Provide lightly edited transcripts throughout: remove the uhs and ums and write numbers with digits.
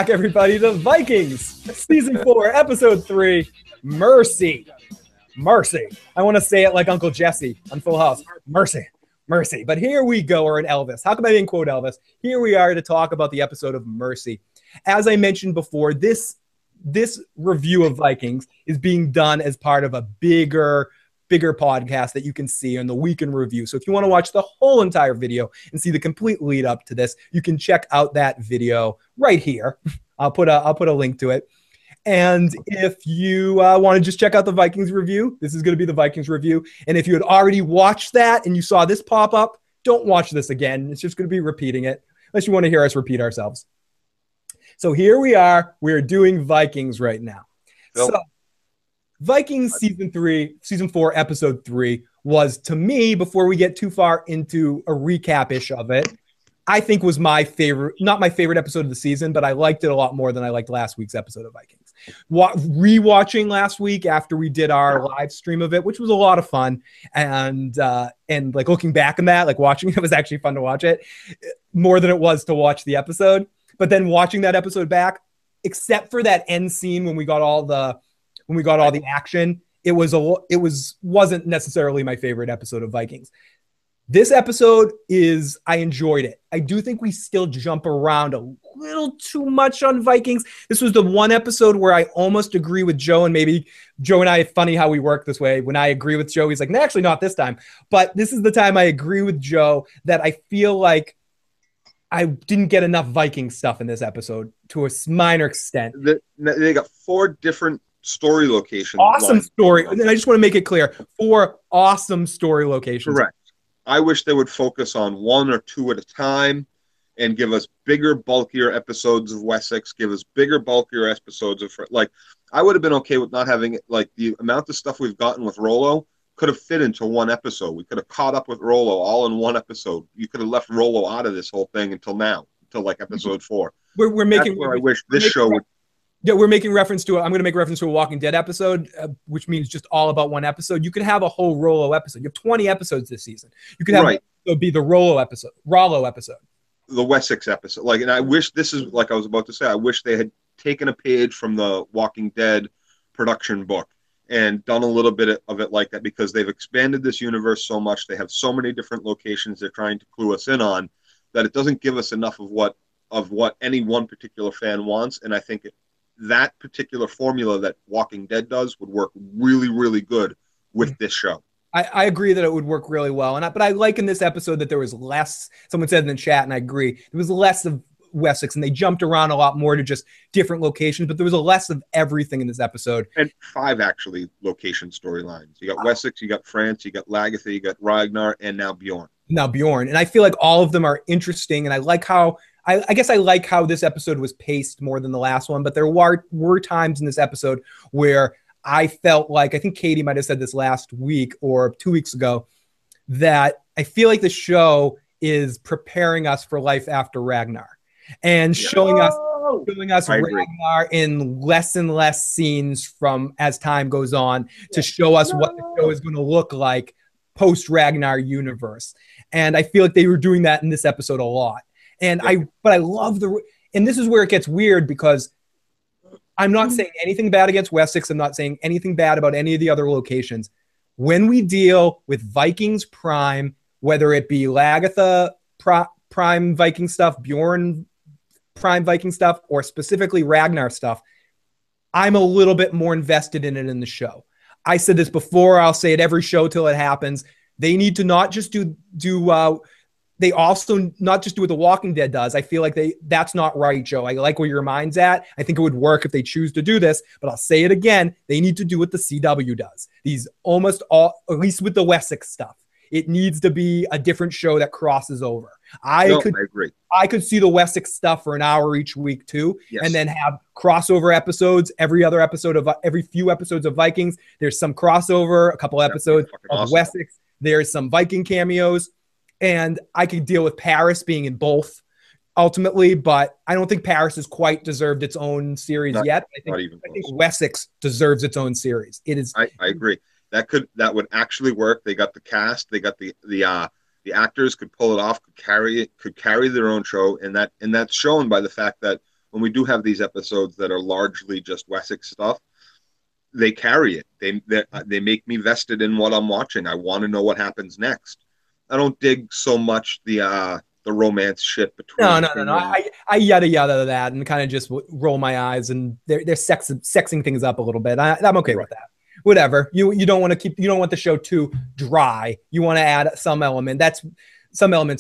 Everybody, to Vikings, Season 4, Episode 3, Mercy. Mercy. I want to say it like Uncle Jesse on Full House. Mercy. Mercy. But here we go, or an Elvis. How come I didn't quote Elvis? Here we are to talk about the episode of Mercy. As I mentioned before, this review of Vikings is being done as part of a bigger podcast that you can see on the Week in Review. So if you want to watch the whole entire video and see the complete lead up to this, you can check out that video right here. I'll put a link to it. And if you want to just check out the Vikings review, this is going to be the Vikings review. And if you had already watched that and you saw this pop up, don't watch this again. It's just going to be repeating it, unless you want to hear us repeat ourselves. So here we are. We're doing Vikings right now. Nope. So Vikings Season 4, Episode 3 was, to me, before we get too far into a recap-ish of it, I think was my favorite, not my favorite episode of the season, but I liked it a lot more than I liked last week's episode of Vikings. Rewatching last week after we did our live stream of it, which was a lot of fun, and like looking back on that, like watching it was actually fun to watch it more than it was to watch the episode. But then watching that episode back, except for that end scene when we got all the action, it wasn't necessarily my favorite episode of Vikings. This episode I enjoyed it. I do think we still jump around a little too much on Vikings. This was the one episode where I almost agree with Joe, and maybe Joe and I, funny how we work this way. When I agree with Joe, he's like, no, actually not this time. But this is the time I agree with Joe that I feel like I didn't get enough Viking stuff in this episode to a minor extent. They got 4 different story locations. Awesome story. And I just want to make it clear, 4 awesome story locations. Correct. I wish they would focus on 1 or 2 at a time and give us bigger, bulkier episodes of Wessex, give us bigger, bulkier episodes of, like, I would have been okay with not having, like, the amount of stuff we've gotten with Rollo could have fit into 1 episode. We could have caught up with Rollo all in 1 episode. You could have left Rollo out of this whole thing until like episode 4. We're making. That's where I wish this show would. Yeah, we're making reference to I'm going to make reference to a Walking Dead episode, which means just all about 1 episode. You could have a whole Rollo episode. You have 20 episodes this season. You could have it be the Rollo episode. The Wessex episode. Like, and I wish this is like I was about to say. I wish they had taken a page from the Walking Dead production book and done a little bit of it like that, because they've expanded this universe so much. They have so many different locations they're trying to clue us in on that it doesn't give us enough of what any one particular fan wants. And I think that particular formula that Walking Dead does would work really, really good with this show. I agree that it would work really well. But I like in this episode that there was less, someone said in the chat, and I agree, there was less of Wessex, and they jumped around a lot more to just different locations, but there was a less of everything in this episode. And 5 actually location storylines. You got Wessex, you got France, you got Lagertha, you got Ragnar, and now Bjorn. And I feel like all of them are interesting, and I like how I guess I like how this episode was paced more than the last one, but there were times in this episode where I felt like, I think Katie might have said this last week or 2 weeks ago, that I feel like the show is preparing us for life after Ragnar and showing us Ragnar in less and less scenes from as time goes on to show us what the show is going to look like post Ragnar universe. And I feel like they were doing that in this episode a lot. But I love and this is where it gets weird, because I'm not saying anything bad against Wessex. I'm not saying anything bad about any of the other locations. When we deal with Vikings Prime, whether it be Lagertha Prime Viking stuff, Bjorn Prime Viking stuff, or specifically Ragnar stuff, I'm a little bit more invested in it in the show. I said this before. I'll say it every show till it happens. They need to not just they also not just do what The Walking Dead does. I feel like that's not right, Joe. I like where your mind's at. I think it would work if they choose to do this, but I'll say it again. They need to do what the CW does. These almost all, at least with the Wessex stuff, it needs to be a different show that crosses over. I agree. I could see the Wessex stuff for an hour each week too, and then have crossover episodes every few episodes of Vikings. There's some crossover, a couple episodes of Wessex. There's some Viking cameos. And I could deal with Paris being in both ultimately, but I don't think Paris has quite deserved its own series yet. I think Wessex deserves its own series. It is. I agree. That would actually work. They got the cast. They got the actors could pull it off. Could carry their own show, and that's shown by the fact that when we do have these episodes that are largely just Wessex stuff, they carry it. They make me vested in what I'm watching. I want to know what happens next. I don't dig so much the romance shit between. No. I yada yada that and kind of just roll my eyes, and they're sexing things up a little bit. I'm okay with that. Whatever. You don't want the show too dry. You want to add some elements.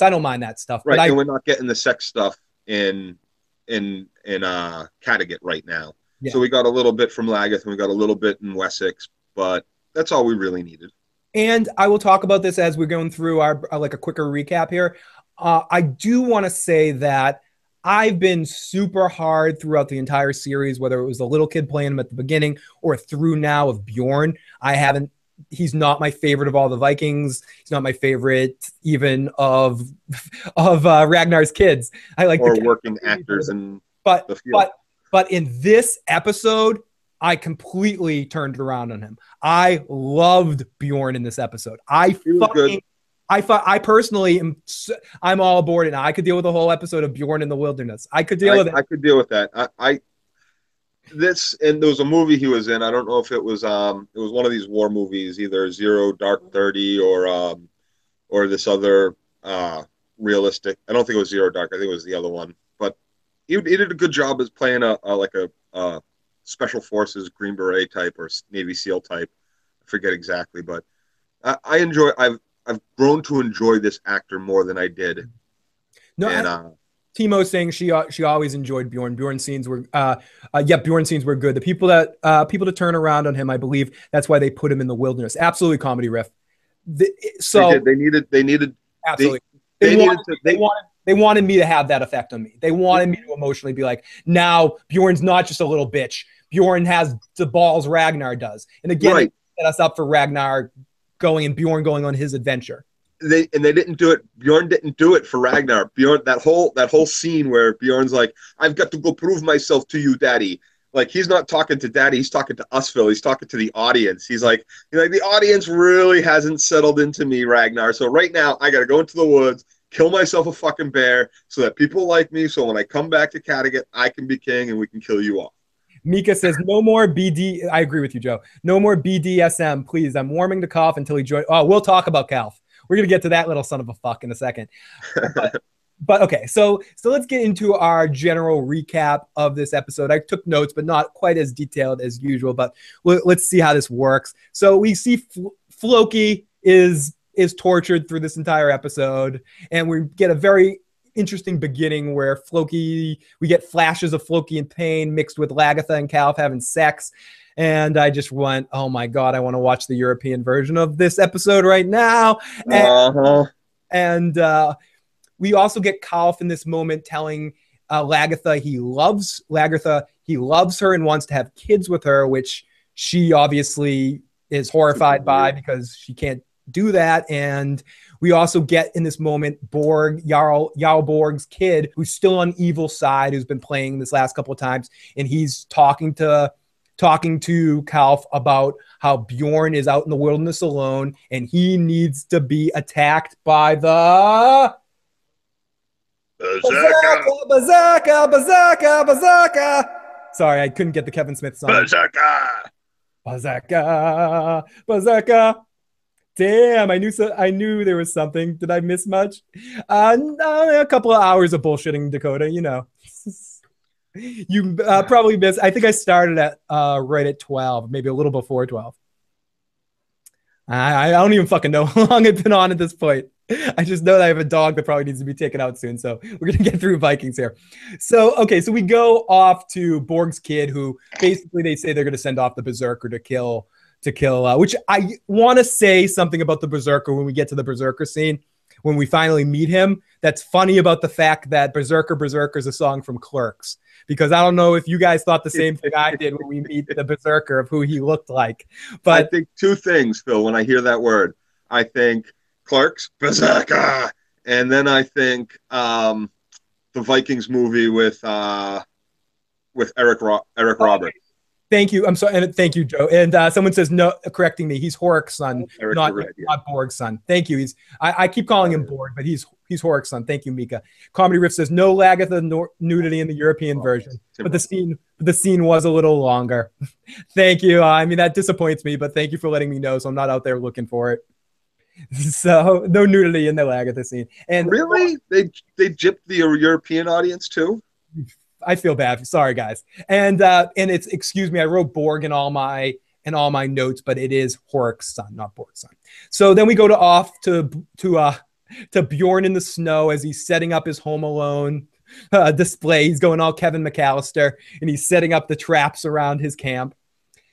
I don't mind that stuff. Right. But and we're not getting the sex stuff in Kattegat right now. Yeah. So we got a little bit from Lagertha, and we got a little bit in Wessex, but that's all we really needed. And I will talk about this as we're going through our like a quicker recap here. I do want to say that I've been super hard throughout the entire series, whether it was the little kid playing him at the beginning or through now of Bjorn. He's not my favorite of all the Vikings. He's not my favorite even of Ragnar's kids. I like or working actors in the field. But in this episode, I completely turned it around on him. I loved Bjorn in this episode. I personally I'm all aboard it now. I could deal with the whole episode of Bjorn in the wilderness. I could deal with it. I could deal with that. And there was a movie he was in. I don't know if it was one of these war movies, either Zero Dark 30 or this other realistic. I don't think it was Zero Dark. I think it was the other one. But he did a good job as playing a special forces Green Beret type or Navy SEAL type. I forget exactly, but I've grown to enjoy this actor more than I did. No, Timo's saying she always enjoyed Bjorn. Bjorn's scenes were Bjorn's scenes were good. The people to turn around on him, I believe that's why they put him in the wilderness. Absolutely comedy riff. They needed absolutely. They wanted me to have that effect on me. They wanted me to emotionally be like, now Bjorn's not just a little bitch. Bjorn has the balls Ragnar does. And again, They set us up for Ragnar Bjorn going on his adventure. They didn't do it. Bjorn didn't do it for Ragnar. Bjorn, that whole scene where Bjorn's like, I've got to go prove myself to you, Daddy. Like, he's not talking to Daddy, he's talking to us, Phil. He's talking to the audience. He's like, the audience really hasn't settled into me, Ragnar. So right now, I got to go into the woods, kill myself a fucking bear so that people like me. So when I come back to Kattegat, I can be king and we can kill you off. Mika says, no more BD. I agree with you, Joe. No more BDSM, please. I'm warming to Calf until he joins. Oh, we'll talk about Calf. We're going to get to that little son of a fuck in a second. But okay, so let's get into our general recap of this episode. I took notes, but not quite as detailed as usual, but let's see how this works. So we see FLoki is tortured through this entire episode, and we get a very interesting beginning where we get flashes of FLoki in pain mixed with Lagertha and Calf having sex. And I just went, oh my God, I want to watch the European version of this episode right now. And we also get Calf in this moment telling Lagertha he loves her and wants to have kids with her, which she obviously is horrified by because she can't do that. And we also get in this moment Jarl Borg's kid, who's still on evil side, who's been playing this last couple of times, and he's talking to Calf about how Bjorn is out in the wilderness alone and he needs to be attacked by the Berserker. Sorry, I couldn't get the Kevin Smith song. Berserker. Damn, I knew there was something. Did I miss much? A couple of hours of bullshitting, Dakota, you know. You probably missed. I think I started at right at 12, maybe a little before 12. I don't even fucking know how long it's been on at this point. I just know that I have a dog that probably needs to be taken out soon. So we're going to get through Vikings here. So, okay. So we go off to Borg's kid, who basically they say they're going to send off the Berserker to kill, which I want to say something about the Berserker when we get to the Berserker scene, when we finally meet him. That's funny about the fact that Berserker is a song from Clerks. Because I don't know if you guys thought the same thing I did when we meet the Berserker of who he looked like. But I think two things, Phil, when I hear that word. I think Clerks, Berserker, and then I think the Vikings movie with Eric Roberts. Thank you. I'm sorry. And thank you, Joe. And someone says, no, correcting me. He's Horik's son, not Borg's son. Thank you. I keep calling him Borg, but he's He's Horrocks' son. Thank you, Mika. Comedy Riff says no Lagertha nudity in the European version, but the scene was a little longer. Thank you. I mean, that disappoints me, but thank you for letting me know, so I'm not out there looking for it. So no nudity in the Lagertha scene. And really, they gypped the European audience too. I feel bad. Sorry, guys. And it's, excuse me, I wrote Borg in all my notes, but it is Horrocks' son, not Borg's son. So then we go to Bjorn in the snow as he's setting up his Home Alone display. He's going all Kevin McAllister, and he's setting up the traps around his camp.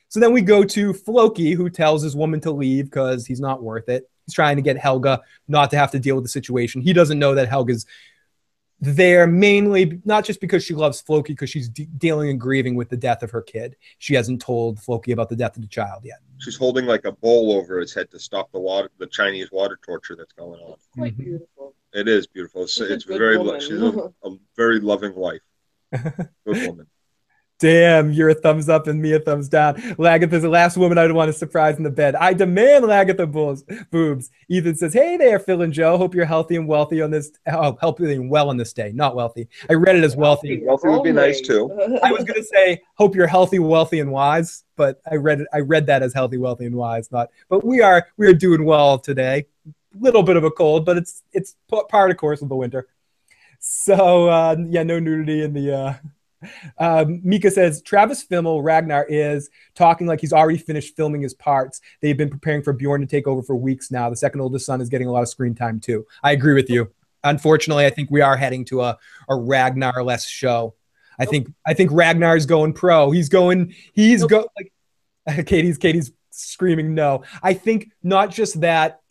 So then we go to FLoki, who tells his woman to leave because he's not worth it. He's trying to get Helga not to have to deal with the situation. He doesn't know that Helga's there mainly not just because she loves FLoki, because she's dealing and grieving with the death of her kid. She hasn't told FLoki about the death of the child yet. She's holding like a bowl over his head to stop the Chinese water torture that's going on. It's quite beautiful. It is beautiful. It's very she's a very loving wife. Good woman. Damn, you're a thumbs up and me a thumbs down. Lagertha's the last woman I'd want to surprise in the bed. I demand Lagertha boobs. Ethan says, hey there, Phil and Joe. Hope you're healthy and wealthy on this. Oh, healthy and well on this day. Not wealthy. I read it as wealthy. Wealthy would be nice too. I was going to say, hope you're healthy, wealthy, and wise. But I read that as healthy, wealthy, and wise. But we are doing well today. Little bit of a cold, but it's part of course of the winter. So yeah, no nudity in the. Mika says Travis Fimmel Ragnar is talking like he's already finished filming his parts. They've been preparing for Bjorn to take over for weeks now. The second oldest son is getting a lot of screen time too. I agree with you. Unfortunately, I think we are heading to a Ragnar-less show. I think Ragnar is going pro. He's like Katie's screaming no. I think not just that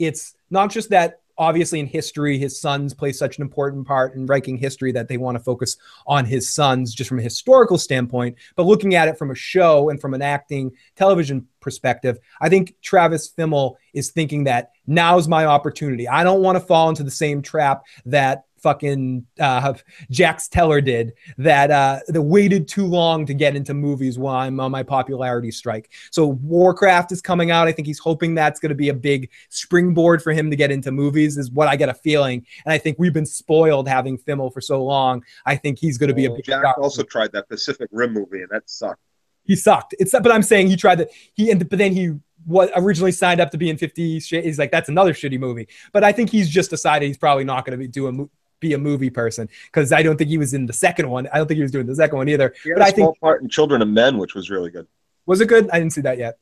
obviously in history, his sons play such an important part in Viking history that they want to focus on his sons just from a historical standpoint. But looking at it from a show and from an acting television perspective, I think Travis Fimmel is thinking that now's my opportunity. I don't want to fall into the same trap that fucking Jax Teller did, that waited too long to get into movies while I'm on my popularity strike. So Warcraft is coming out. I think he's hoping that's going to be a big springboard for him to get into movies, is what I get a feeling. And I think we've been spoiled having Fimmel for so long. I think he's going to be a big Jack star. Also tried that Pacific Rim movie, and that sucked. He sucked. But I'm saying he tried that. But then he originally signed up to be in 50 Shades. He's like, that's another shitty movie. But I think he's just decided he's probably not going to be a movie person, because I don't think he was in the second one. I don't think he was doing the second one either. He had a small part in Children of Men, which was really good. Was it good? I didn't see that yet.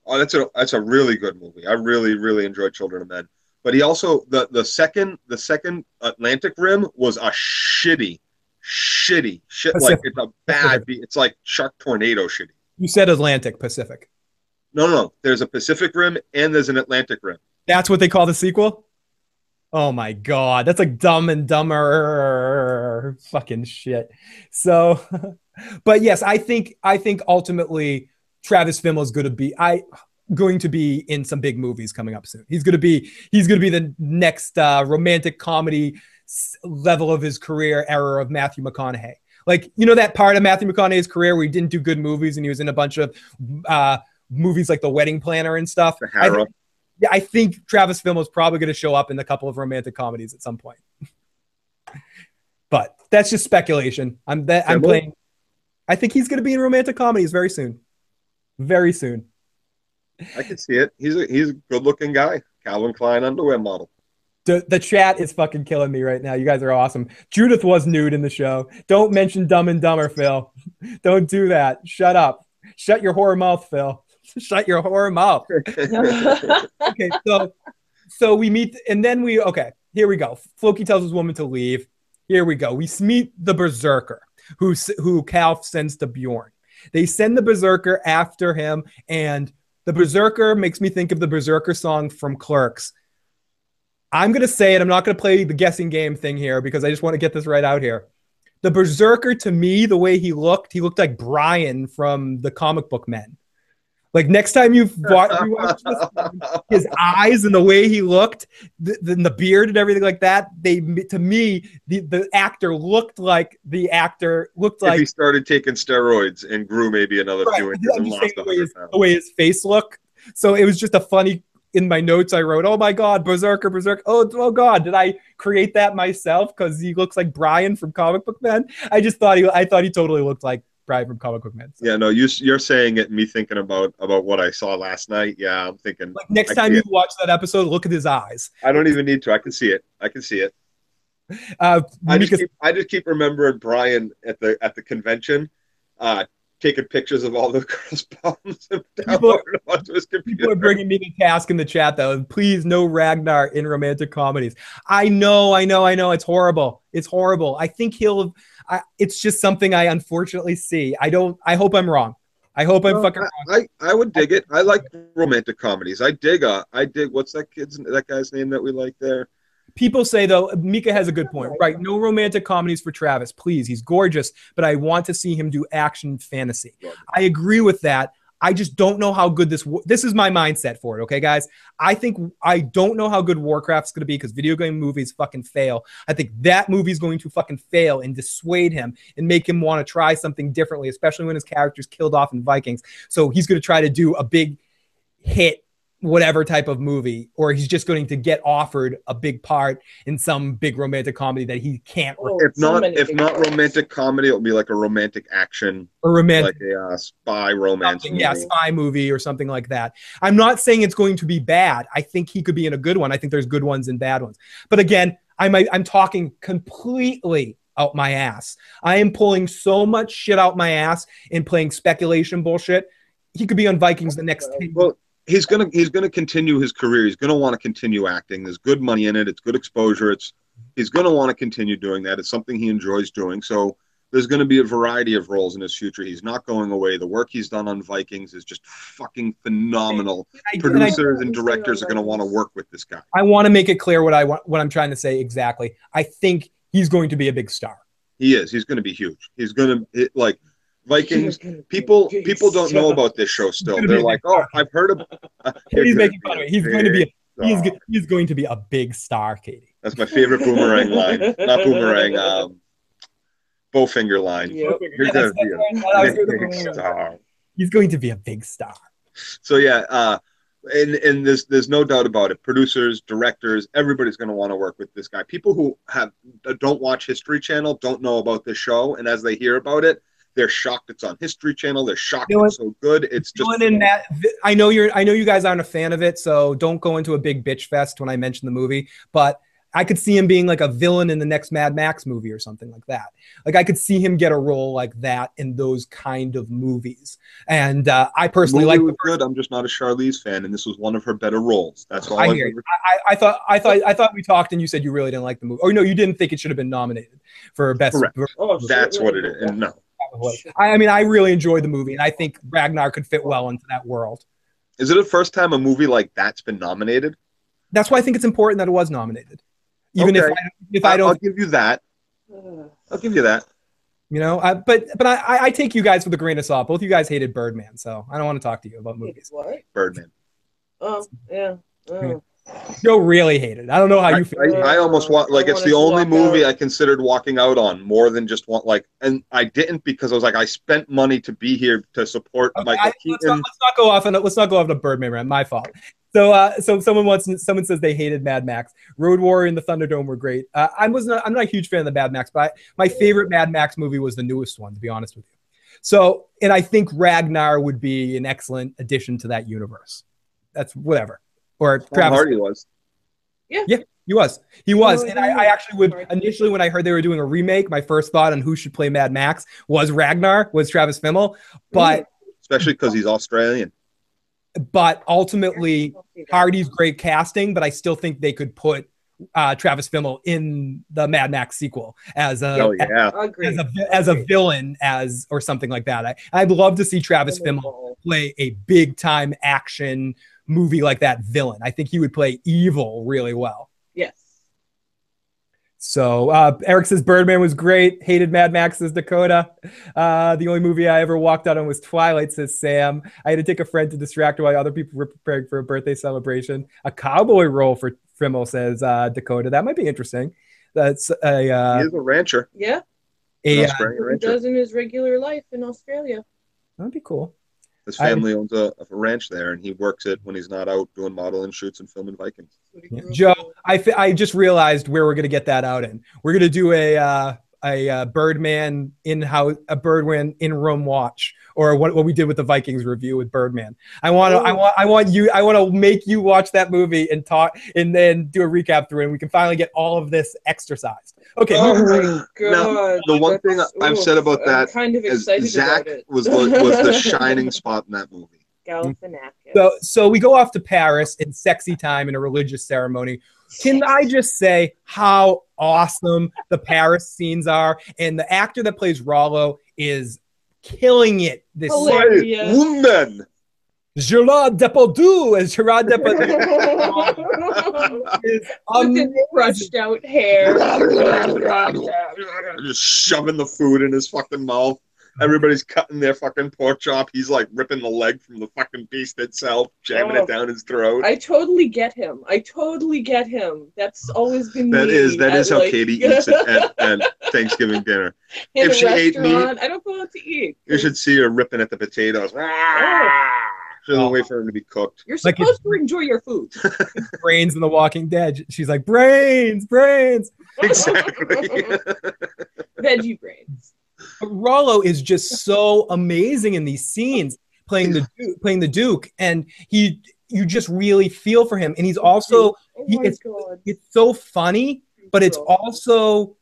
Oh, that's a really good movie. I really, really enjoyed Children of Men. But he also the second Atlantic Rim was a shitty like it's a bad. It's like Shark Tornado shitty. You said Atlantic Pacific. No. There's a Pacific Rim and there's an Atlantic Rim. That's what they call the sequel? Oh my God, that's like Dumb and Dumber fucking shit. So, but yes, I think ultimately Travis Fimmel is going to be in some big movies coming up soon. He's going to be the next romantic comedy level of his career era of Matthew McConaughey. Like, you know, that part of Matthew McConaughey's career where he didn't do good movies and he was in a bunch of movies like The Wedding Planner and stuff. I think Travis Fimmel is probably going to show up in a couple of romantic comedies at some point. But that's just speculation. I'm playing. I think he's going to be in romantic comedies very soon. Very soon. I can see it. He's a good-looking guy. Calvin Klein underwear model. The chat is fucking killing me right now. You guys are awesome. Judith was nude in the show. Don't mention Dumb and Dumber, Phil. Don't do that. Shut up. Shut your whore mouth, Phil. Shut your whore mouth. Okay, so we meet, and then here we go. FLoki tells his woman to leave. Here we go. We meet the Berserker, who Kalf sends to Bjorn. They send the Berserker after him, and the Berserker makes me think of the Berserker song from Clerks. I'm going to say it. I'm not going to play the guessing game thing here because I just want to get this right out here. The Berserker, to me, the way he looked like Brian from the Comic Book Men. Like, next time you watch this, his eyes and the way he looked, the beard and everything like that, to me, the actor looked like if he started taking steroids and grew maybe another few inches and lost 100 pounds. The way his face looked. So it was just a funny in my notes I wrote, oh my God, Berserker, Berserk. Oh God, did I create that myself? Because he looks like Brian from Comic Book Men. I thought he totally looked like Brian from Comic Book Men. So. Yeah, no, you're saying it, me thinking about what I saw last night. Yeah, I'm thinking. Like next time you watch that episode, look at his eyes. I don't even need to. I can see it. I just keep remembering Brian at the convention, taking pictures of all the girls' bums and downloading onto his computer. People are bringing me the task in the chat though. Please, no Ragnar in romantic comedies. I know. It's horrible. I think it's just something I unfortunately see. I hope I'm wrong. I hope I'm fucking wrong. I would dig it. I like romantic comedies. I dig what's that guy's name that we like there? People say, though, Mika has a good point, right? No romantic comedies for Travis, please. He's gorgeous, but I want to see him do action fantasy. I agree with that. I just don't know how good this is my mindset for it, okay, guys? I don't know how good Warcraft's going to be because video game movies fucking fail. I think that movie's going to fucking fail and dissuade him and make him want to try something differently, especially when his character's killed off in Vikings. So he's going to try to do a big hit whatever type of movie, or he's just going to get offered a big part in some big romantic comedy that he can't. If not romantic comedy, it'll be like a romantic action, or romantic, like a spy romance movie. Yeah, spy movie or something like that. I'm not saying it's going to be bad. I think he could be in a good one. I think there's good ones and bad ones. But again, I'm talking completely out my ass. I am pulling so much shit out my ass and playing speculation bullshit. He could be on Vikings the next 10 years. Well, he's gonna continue his career. He's gonna want to continue acting. There's good money in it. It's good exposure. He's gonna want to continue doing that. It's something he enjoys doing. So there's gonna be a variety of roles in his future. He's not going away. The work he's done on Vikings is just fucking phenomenal. Producers and directors are gonna want to work with this guy. I want to make it clear what I'm trying to say exactly. I think he's going to be a big star. He is. He's going to be huge. He's going to like Vikings. People don't know about this show still. They're like, oh, I've heard of. He's making fun of it. He's going to be. He's going to be a big star, Katie. That's my favorite boomerang line. Not boomerang. Bowfinger line. Yep. You're going to be a big star. He's going to be a big star. So yeah, and there's no doubt about it. Producers, directors, everybody's going to want to work with this guy. People who don't watch History Channel don't know about this show, and as they hear about it, they're shocked it's on History Channel. They're shocked it's so good. It's just in that. I know you guys aren't a fan of it, so don't go into a big bitch fest when I mention the movie. But I could see him being like a villain in the next Mad Max movie or something like that. Like I could see him get a role like that in those kind of movies. And I personally like the good. I'm just not a Charlize fan, and this was one of her better roles. That's all. I hear you. I thought we talked, and you said you really didn't like the movie. Oh no, you didn't think it should have been nominated for best. Correct. That's what it is. And no. I mean, I really enjoyed the movie, and I think Ragnar could fit well into that world. Is it the first time a movie like that's been nominated? That's why I think it's important that it was nominated. Even if I don't, I'll give you that. I'll give you that. You know, but I take you guys with a grain of salt. Both of you guys hated Birdman, so I don't want to talk to you about movies. What? Birdman. Yeah. Joe really hated it. I don't know how you feel. I almost want it's the only movie I considered walking out on more than just and I didn't because I was like, I spent money to be here to support Michael Keaton. Let's not go off on a Birdman rant. My fault. So someone says they hated Mad Max. Road Warrior and the Thunderdome were great. I'm not a huge fan of the Mad Max, but my favorite Mad Max movie was the newest one, to be honest with you. So, and I think Ragnar would be an excellent addition to that universe. That's whatever. Or Travis Hardy was. Yeah, he was. And I actually would initially, when I heard they were doing a remake, my first thought on who should play Mad Max was Travis Fimmel, but especially because he's Australian. But ultimately, Hardy's great casting, but I still think they could put Travis Fimmel in the Mad Max sequel as a villain or something like that. I'd love to see Travis Fimmel play a big time action movie like that villain. I think he would play evil really well. Yes. So Eric says Birdman was great. Hated Mad Max, says Dakota. The only movie I ever walked out on was Twilight, says Sam. I had to take a friend to distract her while other people were preparing for a birthday celebration. A cowboy role for Fimmel, says Dakota. That might be interesting. That's he is a rancher. Yeah. He does in his regular life in Australia. That'd be cool. His family owns a ranch there, and he works it when he's not out doing modeling shoots and filming Vikings. Yeah. Joe, I just realized where we're going to get that out in. We're going to do a Birdman Birdman in-room watch, or what we did with the Vikings review with Birdman. I want to make you watch that movie and talk, and then do a recap through it, and we can finally get all of this exercised. Okay. Oh my God. Now, the one thing I've said about that kind of is excited Zach about it. was the shining spot in that movie. So we go off to Paris in sexy time in a religious ceremony. Can I just say how awesome the Paris scenes are? And the actor that plays Rollo is killing it. This woman. Gerard Depardieu as Gerard Depardieu. With his brushed out hair. Just shoving the food in his fucking mouth. Everybody's cutting their fucking pork chop. He's like ripping the leg from the fucking beast itself, jamming it down his throat. I totally get him. That's always been that me. Is how Katie eats it at Thanksgiving dinner. If she ate meat, I don't go out to eat. You should see her ripping at the potatoes. She doesn't wait for them to be cooked. You're supposed to enjoy your food. Brains in The Walking Dead. She's like, brains. Exactly. Veggie brains. Rollo is just so amazing in these scenes, playing the Duke, and you just really feel for him. And he's also it's so funny, but it's also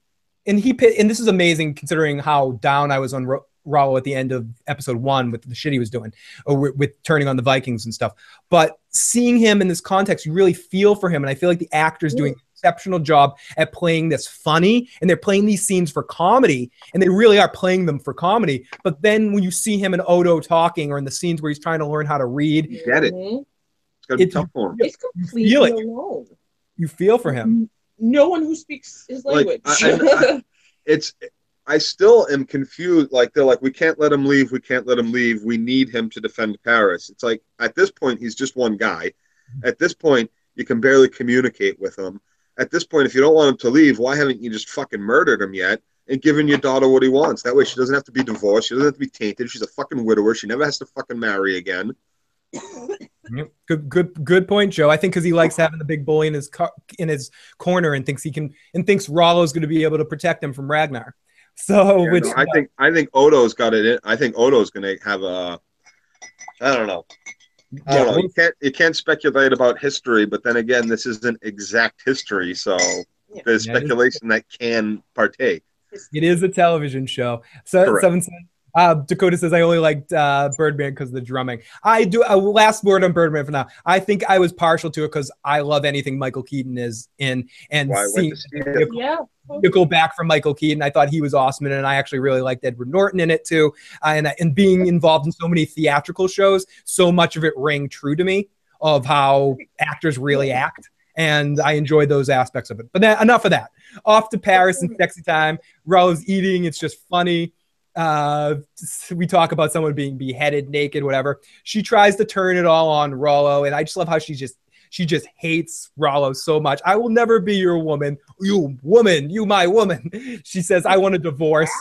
and this is amazing considering how down I was on Rollo at the end of episode 1 with the shit he was doing, or with turning on the Vikings and stuff. But seeing him in this context, you really feel for him, and I feel like the actor's doing exceptional job at playing this funny, and they're playing these scenes for comedy, and they really are playing them for comedy. But then when you see him and Odo talking, or in the scenes where he's trying to learn how to read, you get it. It's gotta be tough for him. It's completely alone. You feel for him. No one who speaks his language. I still am confused. Like, they're like, we can't let him leave. We need him to defend Paris. It's like, at this point, he's just one guy. At this point, you can barely communicate with him. At this point, if you don't want him to leave, why haven't you just fucking murdered him yet and given your daughter what he wants? That way she doesn't have to be divorced. She doesn't have to be tainted. She's a fucking widower. She never has to fucking marry again. Good point, Joe. I think because he likes having the big bully in his corner and thinks Rollo's going to be able to protect him from Ragnar. So I think Odo's got it in. I think Odo's going to have I don't know. You can't speculate about history, but then again, this isn't exact history, so there's speculation that can partake. It is a television show. So 7 cents. Dakota says, I only liked Birdman because of the drumming. I do. Last word on Birdman for now. I think I was partial to it because I love anything Michael Keaton is in, and seeing go back from Michael Keaton, I thought he was awesome in it, and I actually really liked Edward Norton in it too. And being involved in so many theatrical shows, so much of it rang true to me of how actors really act. And I enjoyed those aspects of it. But then, enough of that. Off to Paris and sexy time. Rollo's eating. It's just funny. We talk about someone being beheaded naked, whatever. She tries to turn it all on Rollo, and I just love how she just hates Rollo so much. I will never be your woman. You woman, you my woman. She says, I want a divorce.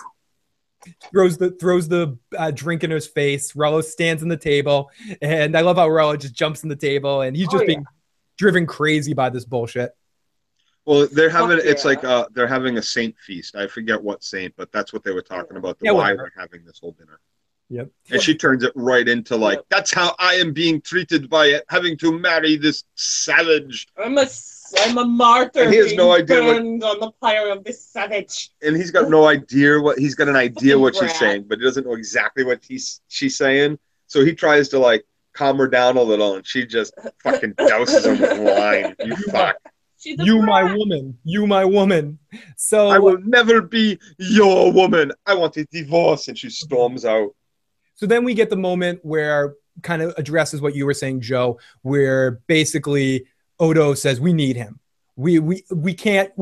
Throws the drink in his face. Rollo stands on the table, and I love how Rollo just jumps on the table, and he's just being driven crazy by this bullshit. Well, they're having they're having a saint feast. I forget what saint, but that's what they were talking about. Why they're having this whole dinner. Yep. And she turns it right into like, that's how I am being treated by having to marry this savage. I'm a martyr. And he has no idea on the pyre of this savage. And he's got no idea he's got an idea what she's saying, but he doesn't know exactly what she's saying. So he tries to like calm her down a little, and she just fucking douses him with wine. You fuck. You my woman. You my woman. So I will never be your woman. I want a divorce. And she storms out. So then we get the moment where kind of addresses what you were saying, Joe, where basically Odo says we need him. We can't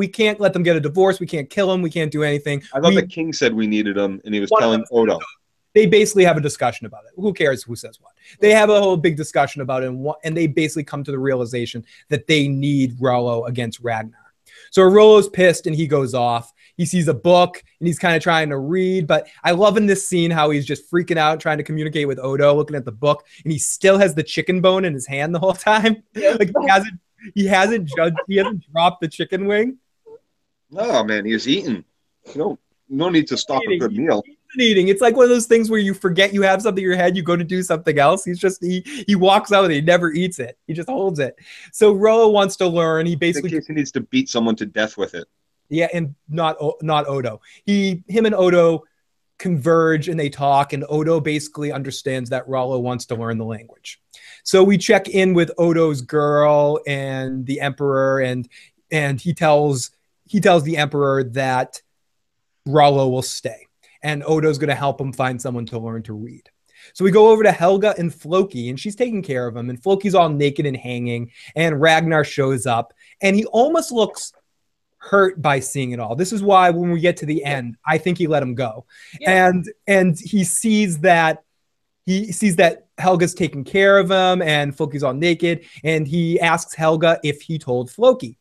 let them get a divorce. We can't kill him. We can't do anything. I thought the king said we needed him, and he was telling Odo. They basically have a discussion about it. Who cares who says what? They have a whole big discussion about it, and they basically come to the realization that they need Rollo against Ragnar. So Rollo's pissed and he goes off. He sees a book and he's kind of trying to read, but I love in this scene how he's just freaking out, trying to communicate with Odo, looking at the book, and he still has the chicken bone in his hand the whole time. Like he hasn't dropped the chicken wing. No, man, he's eating. No need to stop a good meal. Eating. It's like one of those things where you forget you have something in your head, you go to do something else. He walks out and he never eats it. He just holds it. So Rollo wants to learn. He basically, in case he needs to beat someone to death with it. Yeah, and not Odo. Him and Odo converge and they talk, and Odo basically understands that Rollo wants to learn the language. So we check in with Odo's girl and the Emperor, and he tells the Emperor that Rollo will stay. And Odo's going to help him find someone to learn to read. So we go over to Helga and FLoki, and she's taking care of him. And FLoki's all naked and hanging. And Ragnar shows up. And he almost looks hurt by seeing it all. This is why when we get to the end, I think he let him go. Yeah. And he sees that Helga's taking care of him. And FLoki's all naked. And he asks Helga if he told FLoki.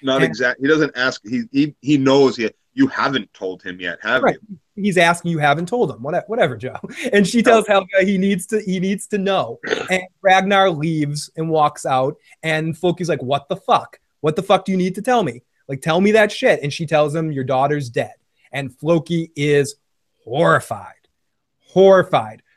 Not exactly. He doesn't ask. He knows yet. You haven't told him yet, have you? He's asking, you haven't told him. Whatever, Joe. And she tells Helga he needs to know. And Ragnar leaves and walks out. And FLoki's like, what the fuck? What the fuck do you need to tell me? Like, tell me that shit. And she tells him, your daughter's dead. And FLoki is horrified.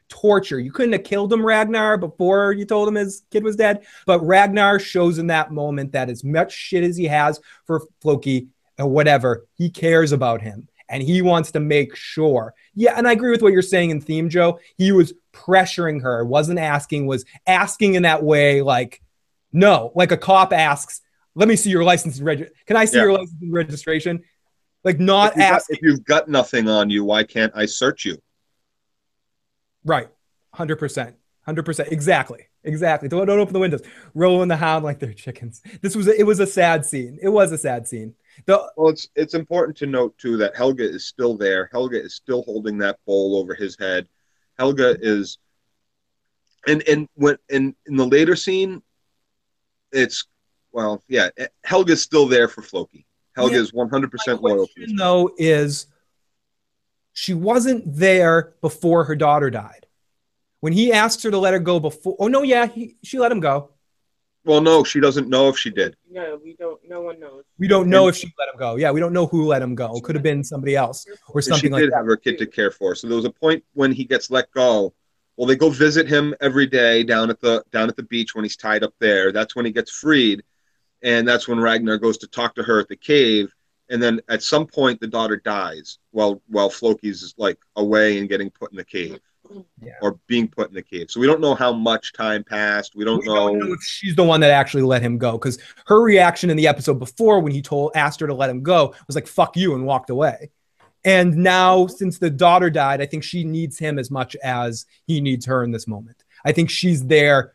Torture. You couldn't have killed him, Ragnar, before you told him his kid was dead. But Ragnar shows in that moment that as much shit as he has for FLoki, or whatever, he cares about him and he wants to make sure. Yeah, and I agree with what you're saying in theme, Joe. He was pressuring her, was asking in that way, like, no, like a cop asks, let me see your license and registration. Can I see your license and registration? Like, not asking. If you've got nothing on you, why can't I search you? Right. 100%. Exactly. Don't open the windows. Rolling the hound like they're chickens. It was a sad scene. It was a sad scene. Well, it's important to note too that Helga is still there. Helga is still holding that bowl over his head. Helga is, and when in the later scene, Helga's still there for FLoki. Helga is 100% loyal to him. Though is she wasn't there before her daughter died. When he asks her to let her go before, she let him go. Well, no, she doesn't know if she did. No, we don't. No one knows. We don't know if she let him go. Yeah, we don't know who let him go. It could have been somebody else or something like that. She did have her kid to care for. So there was a point when he gets let go. Well, they go visit him every day down at the beach when he's tied up there. That's when he gets freed, and that's when Ragnar goes to talk to her at the cave. And then at some point, the daughter dies while FLoki's like away and getting put in the cave. Yeah. Or being put in the cave. So we don't know how much time passed. We don't know if she's the one that actually let him go, because her reaction in the episode before when he asked her to let him go was like, fuck you, and walked away. And now, since the daughter died, I think she needs him as much as he needs her in this moment. I think she's there,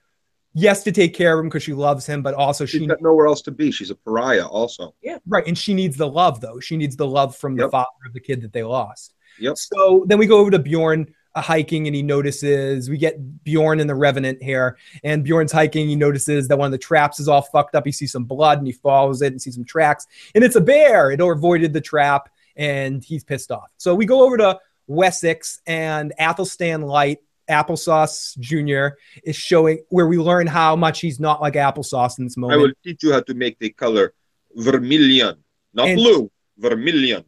yes, to take care of him because she loves him, but also she's got nowhere else to be. She's a pariah also. Yeah. Right. And she needs the love, though. She needs the love from the father of the kid that they lost. Yep. So then we go over to Bjorn hiking, and he notices, we get Bjorn and the Revenant here, and Bjorn's hiking. He notices that one of the traps is all fucked up. He sees some blood and he follows it and sees some tracks, and it's a bear. It avoided the trap and he's pissed off. So we go over to Wessex, and Athelstan Light, Applesauce Jr. is showing, where we learn how much he's not like applesauce in this moment. I will teach you how to make the color vermilion, not blue, vermilion.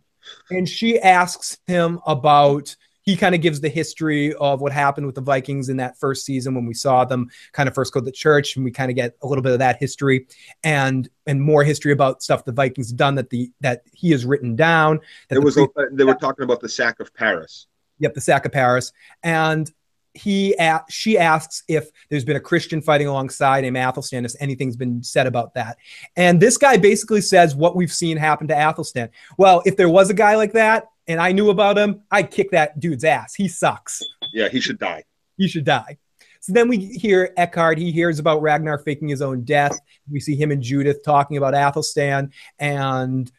And she asks him about, he kind of gives the history of what happened with the Vikings in that first season when we saw them kind of first go to the church, and we kind of get a little bit of that history and more history about stuff the Vikings done that he has written down. They were talking about the sack of Paris. Yep, the sack of Paris. And she asks if there's been a Christian fighting alongside him, Athelstan, if anything's been said about that. And this guy basically says what we've seen happen to Athelstan. Well, if there was a guy like that, and I knew about him, I'd kick that dude's ass. He sucks. Yeah, he should die. He should die. So then we hear Eckhard. He hears about Ragnar faking his own death. We see him and Judith talking about Athelstan, and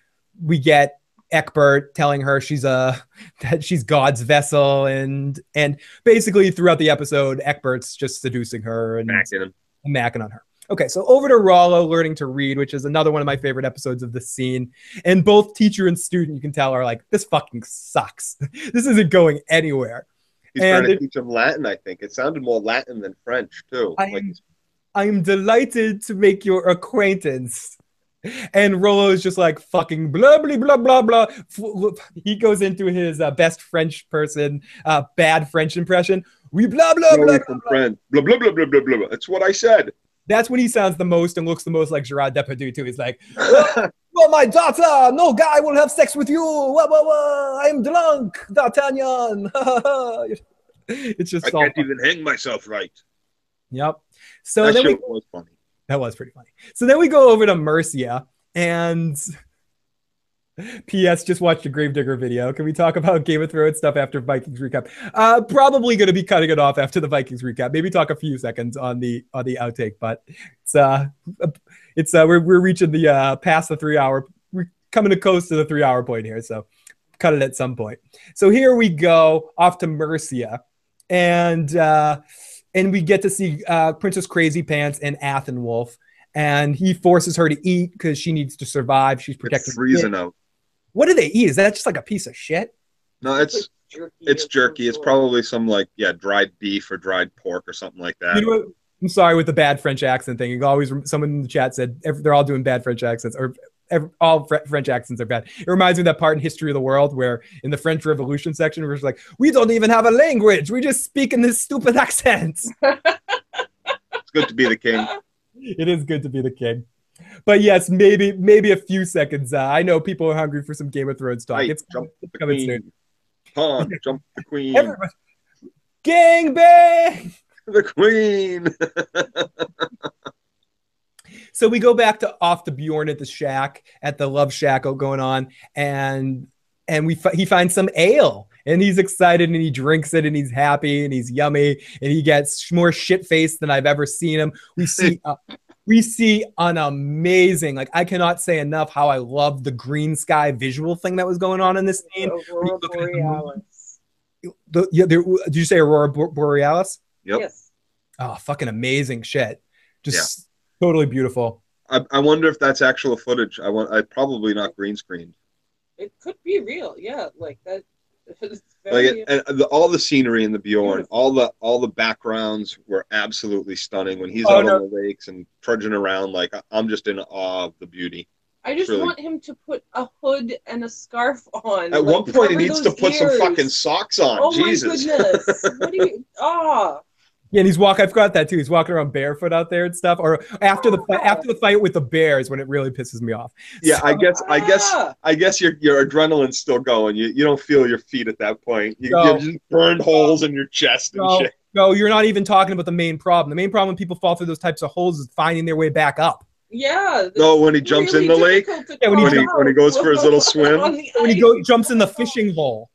we get Eckbert telling her that she's God's vessel, and basically throughout the episode, Eckbert's just seducing her and macking on her. Okay, so over to Rollo learning to read, which is another one of my favorite episodes of the scene. And both teacher and student, you can tell, are like, this fucking sucks. This isn't going anywhere. He's trying to teach him Latin, I think. It sounded more Latin than French, too. I'm delighted to make your acquaintance. And Rollo is just like, fucking blah, blah, blah, blah, blah. He goes into his best French person, bad French impression. We blah, blah, blah, blah, blah, blah, blah, blah, blah, blah, blah. That's what I said. That's when he sounds the most and looks the most like Gerard Depardieu, too. He's like, oh, my daughter, no guy will have sex with you. I'm drunk, D'Artagnan. It's just I can't even hang myself right. Yep. So that then was funny. That was pretty funny. So then we go over to Mercia, and P.S. just watched a Gravedigger video. Can we talk about Game of Thrones stuff after Vikings recap? Probably going to be cutting it off after the Vikings recap. Maybe talk a few seconds on the outtake, but we're reaching the past the 3 hour. We're coming close to the 3 hour point here, so cut it at some point. So here we go off to Mercia, and we get to see Princess Crazy Pants and Athenwolf, and he forces her to eat because she needs to survive. She's protecting. It's freezing out. What do they eat? Is that just like a piece of shit? No, it's jerky. It's probably some dried beef or dried pork or something like that. You know what? I'm sorry with the bad French accent thing. Someone in the chat said they're all doing bad French accents, or all French accents are bad. It reminds me of that part in History of the World where in the French Revolution section, we're just like, we don't even have a language. We just speak in this stupid accent. It's good to be the king. It is good to be the king. But yes, maybe a few seconds. I know people are hungry for some Game of Thrones talk. It's coming soon. Han, jump the queen. Everybody. Gang bang! The queen. So we go back off to Bjorn at the shack, at the love shack going on, and he finds some ale, and he's excited, and he drinks it, and he's happy, and he's yummy, and he gets more shit-faced than I've ever seen him. We see an amazing, I cannot say enough how I love the green sky visual thing that was going on in this scene. Aurora Borealis. Did you say Aurora Borealis? Yep. Yes. Oh, fucking amazing shit. Just totally beautiful. I wonder if that's actual footage. I probably not green screened. It could be real, yeah. Like that. All the scenery in the Bjorn, all the backgrounds were absolutely stunning. When he's out on the lakes and trudging around, I'm just in awe of the beauty. I just want him to put a hood and a scarf on. At one point, he needs to put some fucking socks on. Oh Jesus. My goodness! What do you? Yeah, and I forgot that too. He's walking around barefoot out there and stuff. Or after the fight with the bears, when it really pisses me off. Yeah, so, I guess your adrenaline's still going. You don't feel your feet at that point. You just burned holes in your chest and shit. No, you're not even talking about the main problem. The main problem when people fall through those types of holes is finding their way back up. Yeah. No, when he jumps in the lake. Yeah, when he goes for his little swim. When he jumps in the fishing hole.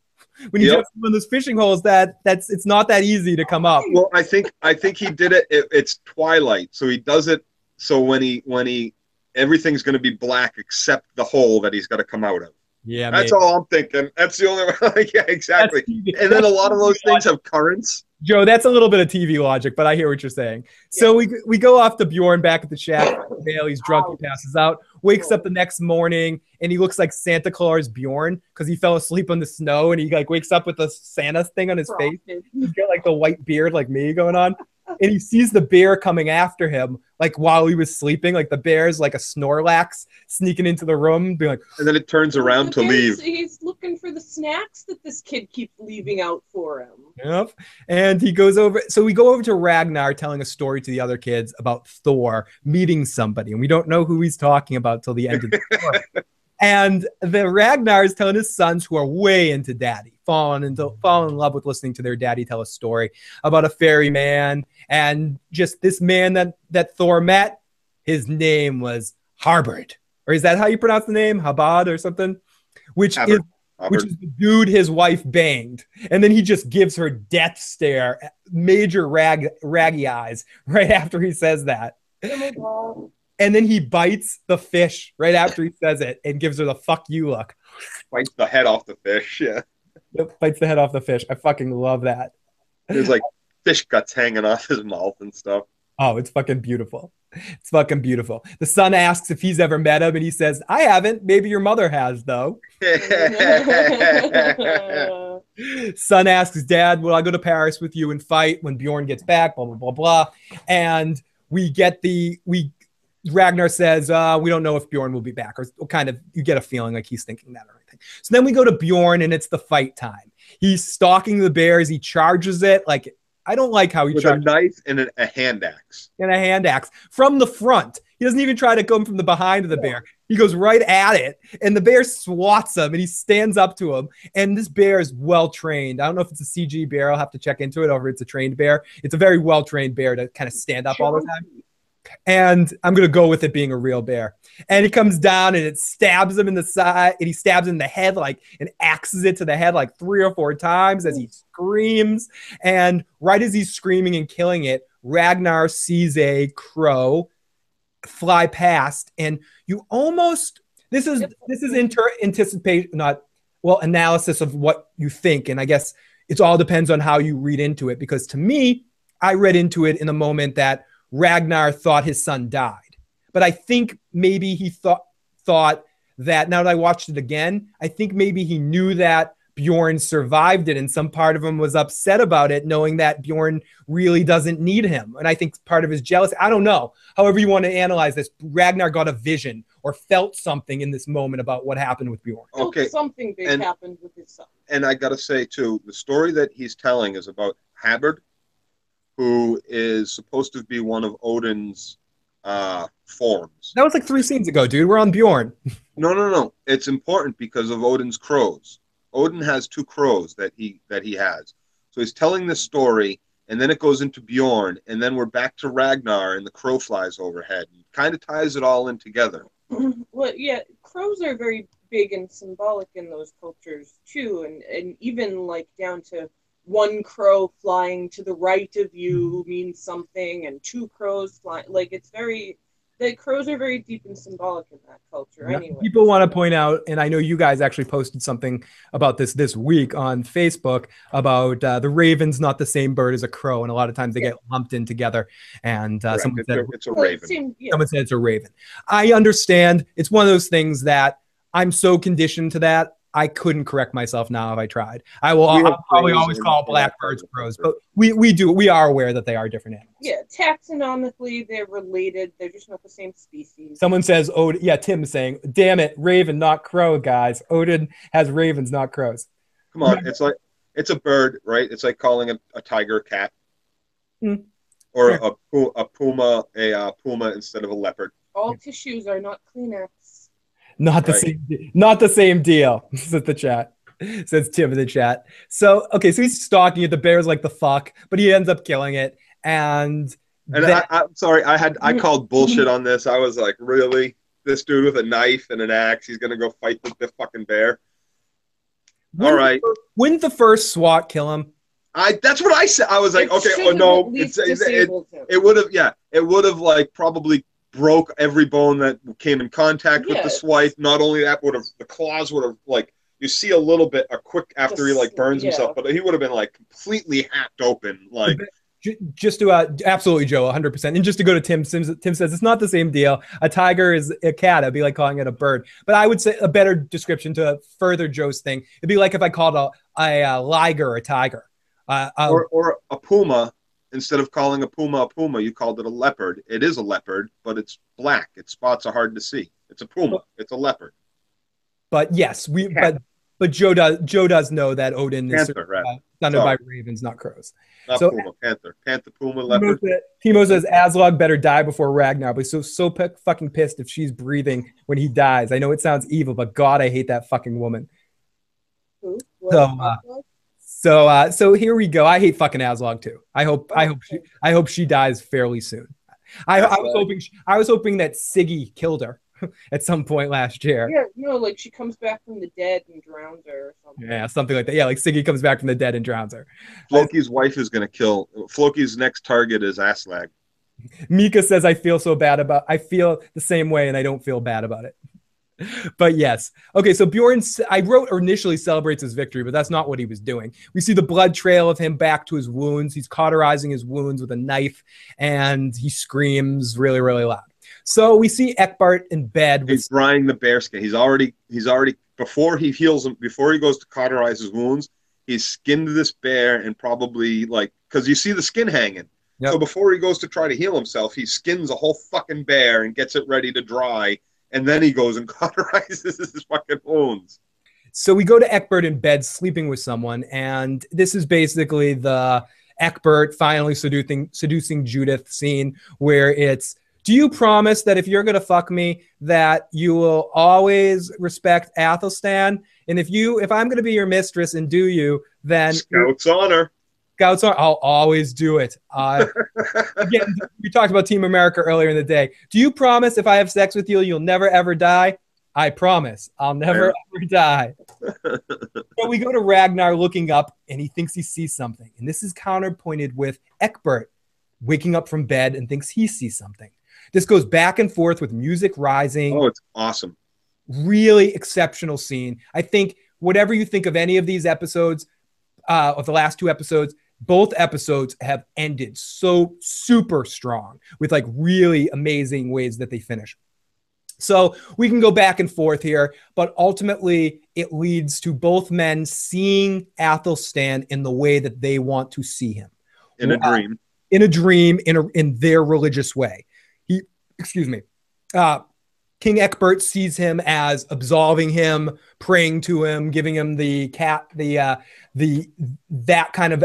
When you jump in those fishing holes, it's not that easy to come up. Well, I think he did it. It's twilight, so he does it. So when he everything's going to be black except the hole that he's got to come out of. Yeah, that's all I'm thinking. That's the only way. Yeah, exactly. And then a lot of those things have currents. Joe, that's a little bit of TV logic, but I hear what you're saying. So we go off to Bjorn back at the shack. He's drunk. He passes out. Wakes up the next morning, and he looks like Santa Claus Bjorn because he fell asleep on the snow, and he wakes up with a Santa thing on his face. He's got the white beard like me going on. And he sees the bear coming after him, while he was sleeping. The bear's like a Snorlax sneaking into the room, being like. And then it turns around to leave. He's looking for the snacks that this kid keeps leaving out for him. Yep. And he goes over. So we go over to Ragnar telling a story to the other kids about Thor meeting somebody, and we don't know who he's talking about till the end of the story. And the Ragnar is telling his sons, who are way into daddy, falling in love with listening to their daddy tell a story about a fairy man, and just this man that Thor met. His name was Harbard, or is that how you pronounce the name? Habad or something? Which is the dude his wife banged, and then he just gives her death stare, major raggy eyes right after he says that. And then he bites the fish right after he says it and gives her the fuck you look. Bites the head off the fish, yeah. Yep, bites the head off the fish. I fucking love that. There's fish guts hanging off his mouth and stuff. Oh, it's fucking beautiful. It's fucking beautiful. The son asks if he's ever met him, and he says, I haven't. Maybe your mother has, though. Son asks dad, will I go to Paris with you and fight when Bjorn gets back? Blah, blah, blah, blah. And Ragnar says, we don't know if Bjorn will be back, or kind of, you get a feeling like he's thinking that or anything. So then we go to Bjorn, and it's the fight time. He's stalking the bears. He charges it. Like, I don't like how he with charges a knife and a hand axe. And a hand axe from the front. He doesn't even try to come from the behind of the bear. He goes right at it, and the bear swats him, and he stands up to him. And this bear is well trained. I don't know if it's a CG bear. I'll have to check into it, or if it's a trained bear. It's a very well trained bear to kind of stand up all the time. And I'm going to go with it being a real bear. And he comes down, and it stabs him in the side, and he stabs him in the head, like, and axes it to the head like 3 or 4 times as he screams. And right as he's screaming and killing it, Ragnar sees a crow fly past, and you almost, this is anticipation, not, well, analysis of what you think. And I guess it all depends on how you read into it, because to me, I read into it in the moment that Ragnar thought his son died. But I think maybe he thought that, now that I watched it again, I think maybe he knew that Bjorn survived it, and some part of him was upset about it, knowing that Bjorn really doesn't need him. And I think part of his jealousy, I don't know, however you want to analyze this, Ragnar got a vision or felt something in this moment about what happened with Bjorn. Okay. Something big happened with his son. And I got to say, too, the story that he's telling is about Habard, who is supposed to be one of Odin's forms. That was like 3 scenes ago, dude. We're on Bjorn. No. It's important because of Odin's crows. Odin has 2 crows that he has. So he's telling this story, and then it goes into Bjorn, and then we're back to Ragnar, and the crow flies overhead. And kind of ties it all in together. Well, yeah, crows are very big and symbolic in those cultures, too. And even, like, down to 1 crow flying to the right of you means something, and 2 crows flying. Like, it's very... The crows are very deep and symbolic in that culture anyway. People want to point out, and I know you guys actually posted something about this week on Facebook about the raven's not the same bird as a crow, and a lot of times they get lumped in together. And someone said it's a raven. Someone said it's a raven. I understand. It's one of those things that I'm so conditioned to that I couldn't correct myself now if I tried. I'll probably always call blackbirds crows, but we are aware that they are different animals. Yeah, taxonomically they're related. They're just not the same species. Someone says, "Oh, yeah." Tim is saying, "Damn it, raven, not crow, guys. Odin has ravens, not crows." Come on, it's a bird, right? It's like calling a tiger a cat, or a puma instead of a leopard. All tissues are not Kleenex. Not the same deal, says the chat. Says Tim in the chat. So he's stalking it. The bear's like the fuck, but he ends up killing it. I'm sorry, I called bullshit on this. I was like, really? This dude with a knife and an axe, he's gonna go fight the fucking bear? All right. Wouldn't the first swat kill him? That's what I said. I was like, okay, oh no, it would have like probably broke every bone that came in contact with the swipe. Not only that, the claws would have, like, you see a little bit quick after he like burns himself, but he would have been like completely hacked open. Like, just to absolutely, Joe, 100%. And just to go to Tim says it's not the same deal. A tiger is a cat. It'd be like calling it a bird. But I would say a better description to further Joe's thing, it'd be like if I called a liger a tiger, or a puma. Instead of calling a puma, you called it a leopard. It is a leopard, but it's black. Its spots are hard to see. It's a puma. It's a leopard. But yes, but Joe does know that Odin is surrounded by ravens, not crows. Not puma, panther, puma, leopard. Timo says Aslaug better die before Ragnar, but he's so fucking pissed if she's breathing when he dies. I know it sounds evil, but God, I hate that fucking woman. So here we go. I hate fucking Aslaug too. I hope she dies fairly soon. I was hoping that Siggy killed her at some point last year. Yeah, no, like she comes back from the dead and drowns her or something. Yeah, something like that. Yeah, like Siggy comes back from the dead and drowns her. FLoki's wife is gonna kill. FLoki's next target is Aslaug. Mika says I feel the same way and I don't feel bad about it. But yes. Okay, so Bjorn, I wrote initially celebrates his victory, but that's not what he was doing. We see the blood trail of him back to his wounds. He's cauterizing his wounds with a knife, and he screams really, really loud. So we see Eckbert in bed. He's drying the bear skin. He's already, before he heals him, before he goes to cauterize his wounds, he's skinned this bear and probably, like, because you see the skin hanging. Yep. So before he goes to try to heal himself, he skins a whole fucking bear and gets it ready to dry. And then he goes and cauterizes his fucking wounds. So we go to Eckbert in bed sleeping with someone. And this is basically the Eckbert finally seducing Judith scene where it's, do you promise that if you're going to fuck me, that you will always respect Athelstan? And if I'm going to be your mistress and do you, then... Scout's honor. Scouts are, I'll always do it. Again, we talked about Team America earlier in the day. Do you promise if I have sex with you, you'll never, ever die? I promise. I'll never, ever die. So we go to Ragnar looking up, and he thinks he sees something. And this is counterpointed with Eckbert waking up from bed and thinks he sees something. This goes back and forth with music rising. Oh, it's awesome. Really exceptional scene. I think whatever you think of any of these episodes, of the last two episodes, both episodes have ended so super strong with like really amazing ways that they finish. So we can go back and forth here, but ultimately it leads to both men seeing Athelstan in the way that they want to see him. In a dream. In a dream, in their religious way. King Eckbert sees him as absolving him, praying to him, giving him that kind of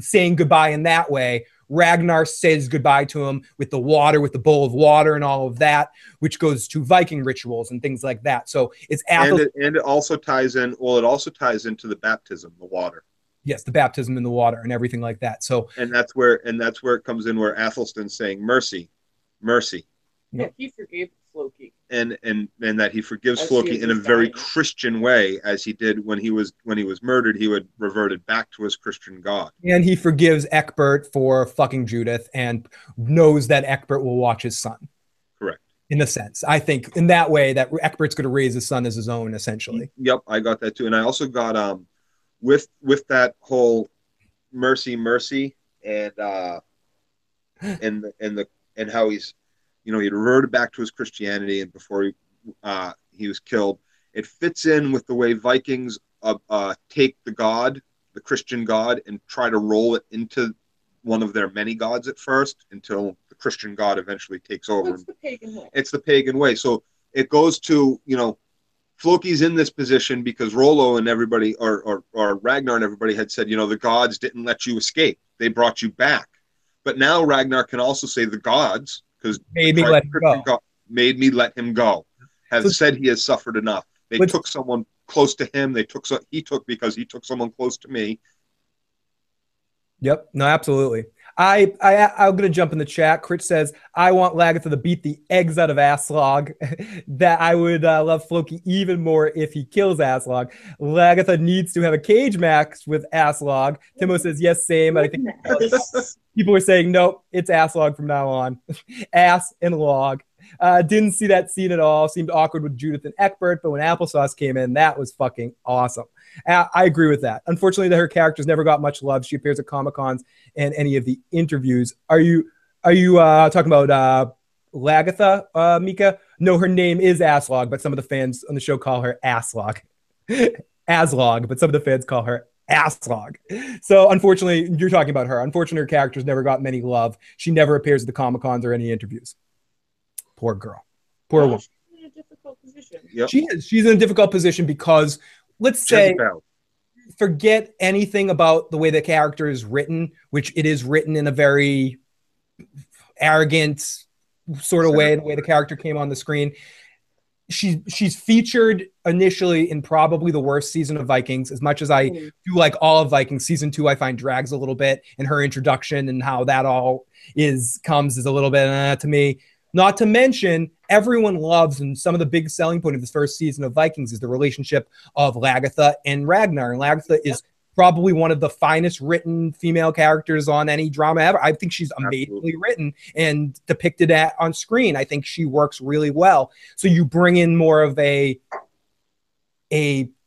saying goodbye in that way. Ragnar says goodbye to him with the water, with the bowl of water and all of that, which goes to Viking rituals and things like that. So it's and it also ties in. Well, it also ties into the baptism, the water. Yes, the baptism in the water and everything like that. So and that's where it comes in, where Athelstan's saying mercy, mercy. Yeah, he forgave FLoki. And that he forgives FLoki in a very Christian way, as he did when he was murdered. He would reverted back to his Christian God. And he forgives Eckbert for fucking Judith and knows that Eckbert will watch his son. Correct. In a sense, I think in that way that Eckbert's going to raise his son as his own, essentially. Yep, I got that too, and I also got with that whole mercy, and how he's. He reverted back to his Christianity, and before he was killed, it fits in with the way Vikings take the Christian God, and try to roll it into one of their many gods at first, until the Christian God eventually takes over. It's the pagan way. It's the pagan way. So it goes to, FLoki's in this position because Rollo and everybody, or Ragnar and everybody had said, the gods didn't let you escape. They brought you back. But now Ragnar can also say the gods, because made me let him go. Has said he has suffered enough. They took someone close to him. Because he took someone close to me. Yep. No, absolutely. I'm going to jump in the chat. Crit says, I want Lagertha to beat the eggs out of Aslaug. That I would love FLoki even more if he kills Aslaug. Lagertha needs to have a cage match with Aslaug. Timo says, yes, same. But I think people are saying, nope, it's Aslaug from now on. Ass and log. Didn't see that scene at all. Seemed awkward with Judith and Eckbert, but when Applesauce came in, that was fucking awesome. I agree with that. Unfortunately, her characters never got much love. She appears at Comic-Cons and any of the interviews. Are you talking about Lagertha, Mika? No, her name is Aslaug, but some of the fans on the show call her Aslaug. Aslaug, but some of the fans call her Aslaug. So unfortunately, you're talking about her. Unfortunately, her characters never got many love. She never appears at the Comic-Cons or any interviews. Poor girl. Poor woman. She's in a difficult position. Yep. She is. She's in a difficult position because, let's say, forget anything about the way the character is written, which it is written in a very arrogant sort of way, the way the character came on the screen. She's featured initially in probably the worst season of Vikings. As much as I do like all of Vikings, season 2 I find drags a little bit, and her introduction and how that all comes is a little bit to me. Not to mention, everyone loves, and some of the big selling point of this first season of Vikings is the relationship of Lagertha and Ragnar. And Lagertha is probably one of the finest written female characters on any drama ever. I think she's amazingly written and depicted on screen. I think she works really well. So you bring in more of a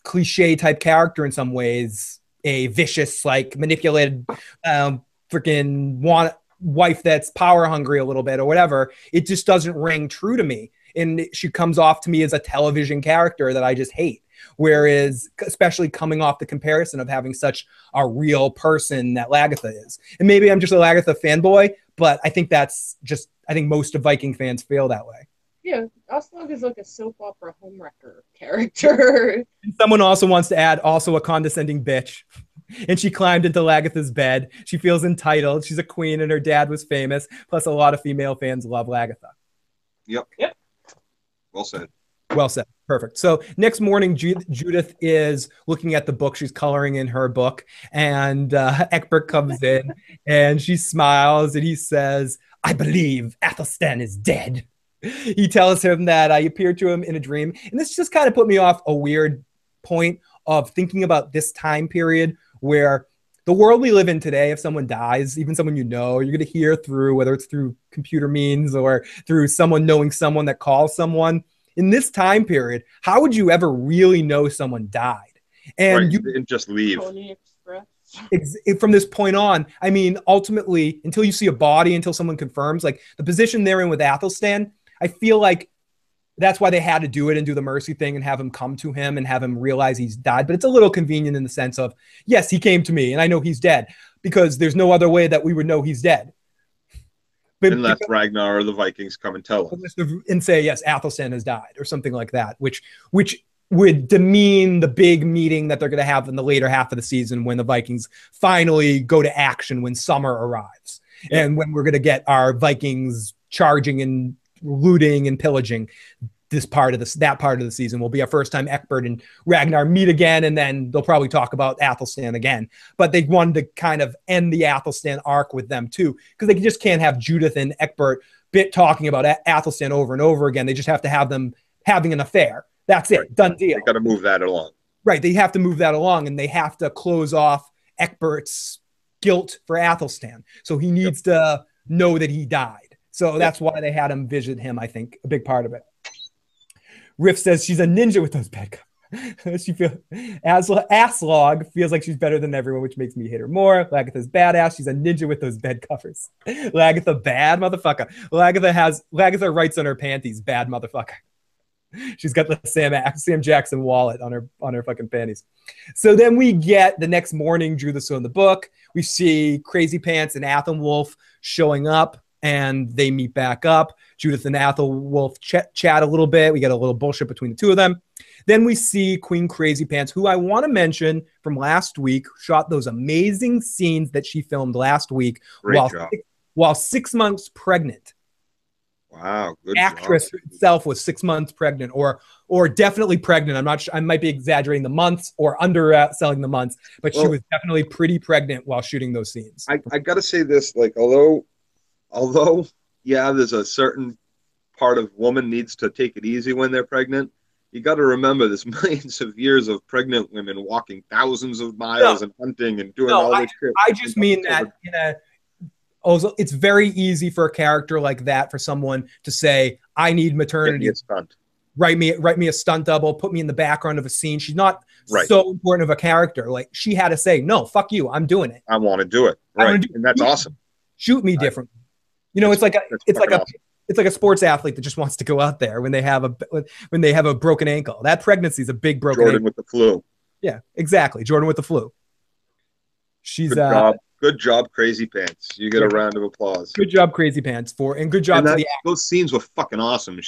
cliche type character in some ways, a vicious, like manipulated, freaking wife that's power hungry a little bit or whatever. It just doesn't ring true to me. And she comes off to me as a television character that I just hate. Whereas, especially coming off the comparison of having such a real person that Lagertha is. And maybe I'm just a Lagertha fanboy, but I think I think most of Viking fans feel that way. Yeah, Aslaug is like a soap opera homewrecker character. And someone also wants to add also a condescending bitch. And she climbed into Lagertha's bed. She feels entitled. She's a queen and her dad was famous. Plus, a lot of female fans love Lagertha. Yep. Well said. Well said. Perfect. So next morning, Judith is looking at the book. She's coloring in her book. And Egbert comes in and she smiles and he says, "I believe Athelstan is dead." He tells him that I appeared to him in a dream. And this just kind of put me off a weird point of thinking about this time period where the world we live in today, if someone dies, even someone you know, you're going to hear through, whether it's through computer means or through someone knowing someone that calls someone. In this time period, how would you ever really know someone died? And you didn't just leave. From this point on, I mean, ultimately, until you see a body, until someone confirms, like the position they're in with Athelstan, I feel like that's why they had to do it and do the mercy thing and have him come to him and have him realize he's died. But it's a little convenient in the sense of, yes, he came to me and I know he's dead, because there's no other way that we would know he's dead. But unless Ragnar or the Vikings come and tell us. And say, yes, Athelstan has died or something like that, which would demean the big meeting that they're going to have in the later half of the season when the Vikings finally go to action when summer arrives. Yeah. And when we're going to get our Vikings charging and looting and pillaging. That part of the season will be our first time Egbert and Ragnar meet again, and then they'll probably talk about Athelstan again. But they wanted to kind of end the Athelstan arc with them too, because they just can't have Judith and Egbert talking about Athelstan over and over again. They just have to have them having an affair. That's it. Right. Done deal. They got to move that along. Right. They have to move that along, and they have to close off Egbert's guilt for Athelstan. So he needs to know that he died. So that's why they had him visit him, I think, a big part of it. Riff says she's a ninja with those bed covers. Aslaug feels like she's better than everyone, which makes me hate her more. Lagertha's badass. She's a ninja with those bed covers. Lagertha, bad motherfucker. Lagertha writes on her panties, bad motherfucker. She's got the Sam Jackson wallet on her fucking panties. So then we get the next morning, drew this on the book. We see Crazy Pants and Athelwulf showing up, and they meet back up. Judith and Athelwulf chat a little bit. We get a little bullshit between the two of them. Then we see Queen Crazy Pants, who I want to mention from last week, shot those amazing scenes that she filmed last week while 6 months pregnant. Wow, good actress job. Herself was 6 months pregnant, or definitely pregnant. I'm not sure. I might be exaggerating the months or underselling the months, but she was definitely pretty pregnant while shooting those scenes. I got to say this, like, although, yeah, there's a certain part of woman needs to take it easy when they're pregnant. You got to remember there's millions of years of pregnant women walking thousands of miles and hunting and doing all this shit. I just mean that also, it's very easy for a character like that for someone to say, I need maternity. Get me a stunt. Write me a stunt double, put me in the background of a scene. She's not so important of a character. Like, she had to say, no, fuck you, I'm doing it. I want to do it. Right. And that's awesome. Shoot me differently. You know, it's like a sports athlete that just wants to go out there when they have a broken ankle. That pregnancy is a big broken ankle. Jordan with the flu. Yeah, exactly. Jordan with the flu. She's Good job, Crazy Pants. You get a round of applause. Good job, Crazy Pants, and good job to the actor. Those scenes were fucking awesome.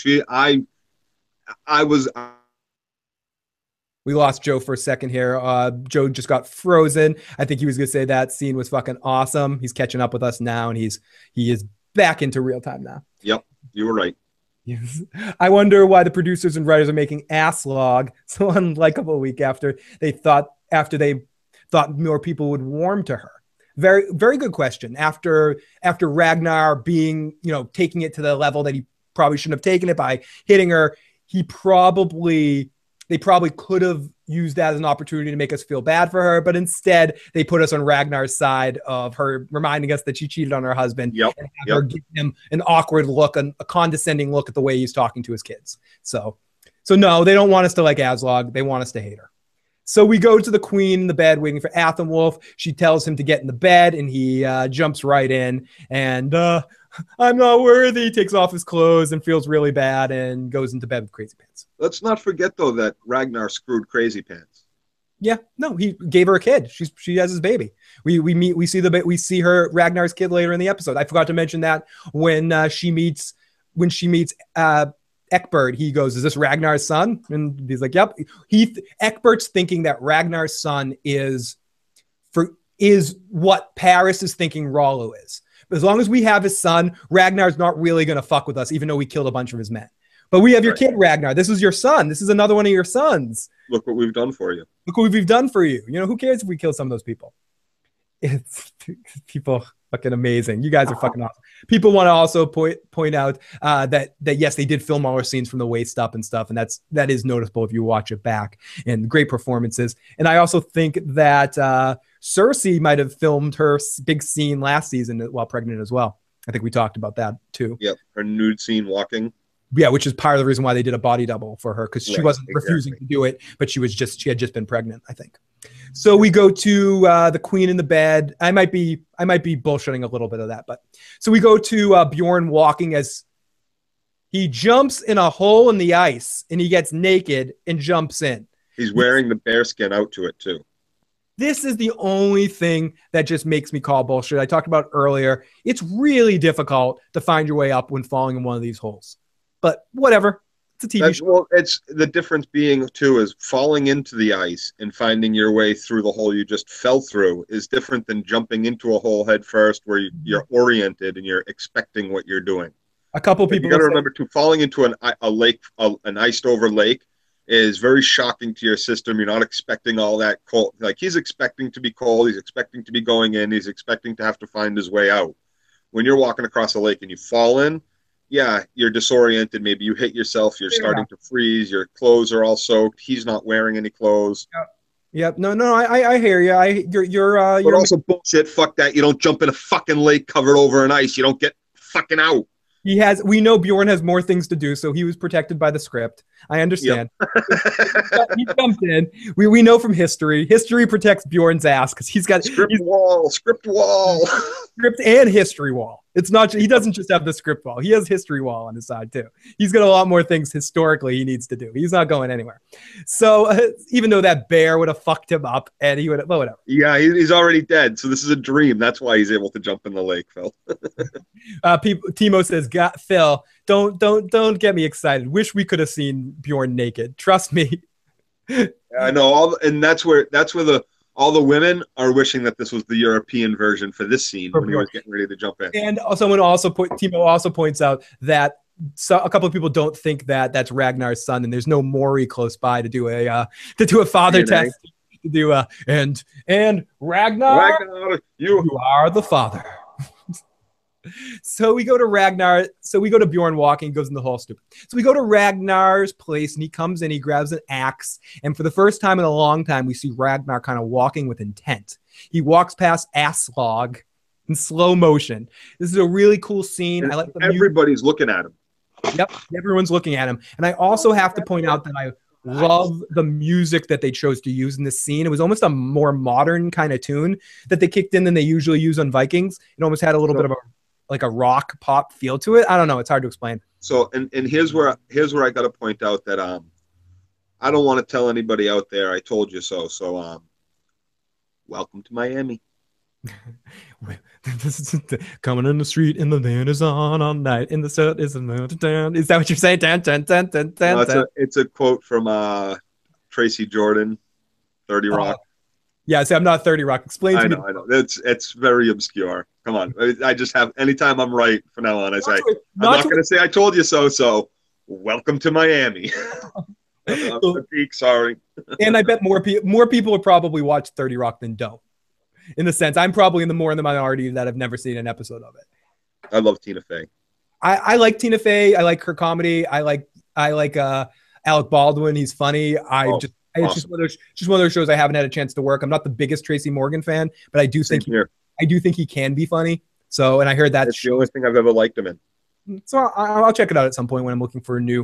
We lost Joe for a second here. Joe just got frozen. I think he was going to say that scene was fucking awesome. He's catching up with us now, and he is back into real time now. Yep, you were right. Yes. I wonder why the producers and writers are making Aslaug so unlikable a week after they thought more people would warm to her. Very, very good question. After Ragnar being, taking it to the level that he probably shouldn't have taken it by hitting her, they probably could have, use that as an opportunity to make us feel bad for her, but instead they put us on Ragnar's side of her, reminding us that she cheated on her husband. Yep. And have her give him an awkward look, a condescending look at the way he's talking to his kids. So no, they don't want us to like Aslaug. They want us to hate her. So we go to the queen in the bed waiting for Athenwolf. She tells him to get in the bed, and he jumps right in. And I'm not worthy. He takes off his clothes and feels really bad and goes into bed with Crazy Pants. Let's not forget, though, that Ragnar screwed Crazy Pants. Yeah, no, he gave her a kid. She has his baby. We see her Ragnar's kid later in the episode. I forgot to mention that when she meets Eckbert, he goes, "Is this Ragnar's son?" And he's like, "Yep." Eckbert's thinking that Ragnar's son is what Paris is thinking Rollo is. But as long as we have his son, Ragnar's not really going to fuck with us, even though we killed a bunch of his men. But we have your kid, Ragnar. This is your son. This is another one of your sons. Look what we've done for you. Look what we've done for you. Who cares if we kill some of those people? It's people fucking amazing. You guys are fucking awesome. People want to also point out that yes, they did film all our scenes from the waist up and stuff, and that is noticeable if you watch it back. And great performances. And I also think that Cersei might have filmed her big scene last season while pregnant as well. I think we talked about that too. Yep, her nude scene walking. Yeah, which is part of the reason why they did a body double for her, because she wasn't refusing to do it, but she had just been pregnant, I think. So we go to the queen in the bed. I might be bullshitting a little bit of that, but so we go to Bjorn walking as he jumps in a hole in the ice and he gets naked and jumps in. He's wearing the bearskin out to it too. This is the only thing that just makes me call bullshit. I talked about earlier. It's really difficult to find your way up when falling in one of these holes. But whatever, it's a TV show. Well, it's the difference being too is falling into the ice and finding your way through the hole you just fell through is different than jumping into a hole head first, where you're oriented and you're expecting what you're doing. A couple people. You got to remember too, falling into a lake, an iced over lake, is very shocking to your system. You're not expecting all that cold. Like he's expecting to be cold. He's expecting to be going in. He's expecting to have to find his way out. When you're walking across a lake and you fall in, yeah, you're disoriented. Maybe you hit yourself. You're starting to freeze. Your clothes are all soaked. He's not wearing any clothes. Yep. No. I hear you. You're also bullshit. Fuck that. You don't jump in a fucking lake covered over in ice. You don't get fucking out. We know Bjorn has more things to do, so he was protected by the script. I understand. Yep. He jumped in. We know from history. History protects Bjorn's ass because he's got script wall, script and history wall. It's not. He doesn't just have the script wall. He has history wall on his side too. He's got a lot more things historically he needs to do. He's not going anywhere. So even though that bear would have fucked him up, and he would have, well, whatever. Yeah, he's already dead. So this is a dream. That's why he's able to jump in the lake, Phil. Timo says, Phil, don't get me excited. Wish we could have seen Bjorn naked. Trust me. Yeah, I know. That's where all the women are wishing that this was the European version for this scene when he was getting ready to jump in. And Timo also points out that a couple of people don't think that that's Ragnar's son, and there's no Maury close by to do a father test. And Ragnar, you are the father. So we go to Ragnar. So we go to Bjorn walking, goes in the hole, stupid. So we go to Ragnar's place, and he comes in, he grabs an axe, and for the first time in a long time, we see Ragnar kind of walking with intent. He walks past Aslaug in slow motion. This is a really cool scene. And I like the everybody's looking at him. Yep, everyone's looking at him. And I also have to point out that I love the music that they chose to use in this scene. It was almost a more modern kind of tune that they kicked in than they usually use on Vikings. It almost had a little bit of a rock pop feel to it. I don't know. It's hard to explain. So, and here's where I got to point out that I don't want to tell anybody out there I told you so. So, welcome to Miami. Coming in the street and the band is on all night and the sun is down. Is that what you're saying? No, it's a quote from Tracy Jordan, 30 Rock. Yeah, see, I'm not 30 Rock. Explain to me. I know. It's very obscure. Come on. I just have, anytime I'm right from now on, I say, I'm not going to say I told you so, so welcome to Miami. I'm the peak, sorry. And I bet more people would probably watch 30 Rock than don't. In the sense, I'm probably in the minority that have never seen an episode of it. I love Tina Fey. I like Tina Fey. I like her comedy. I like Alec Baldwin. He's funny. It's just one of those shows I haven't had a chance to work. I'm not the biggest Tracy Morgan fan, but I do think he can be funny. So, and I heard that's the only thing I've ever liked him in. So I'll check it out at some point when I'm looking for a new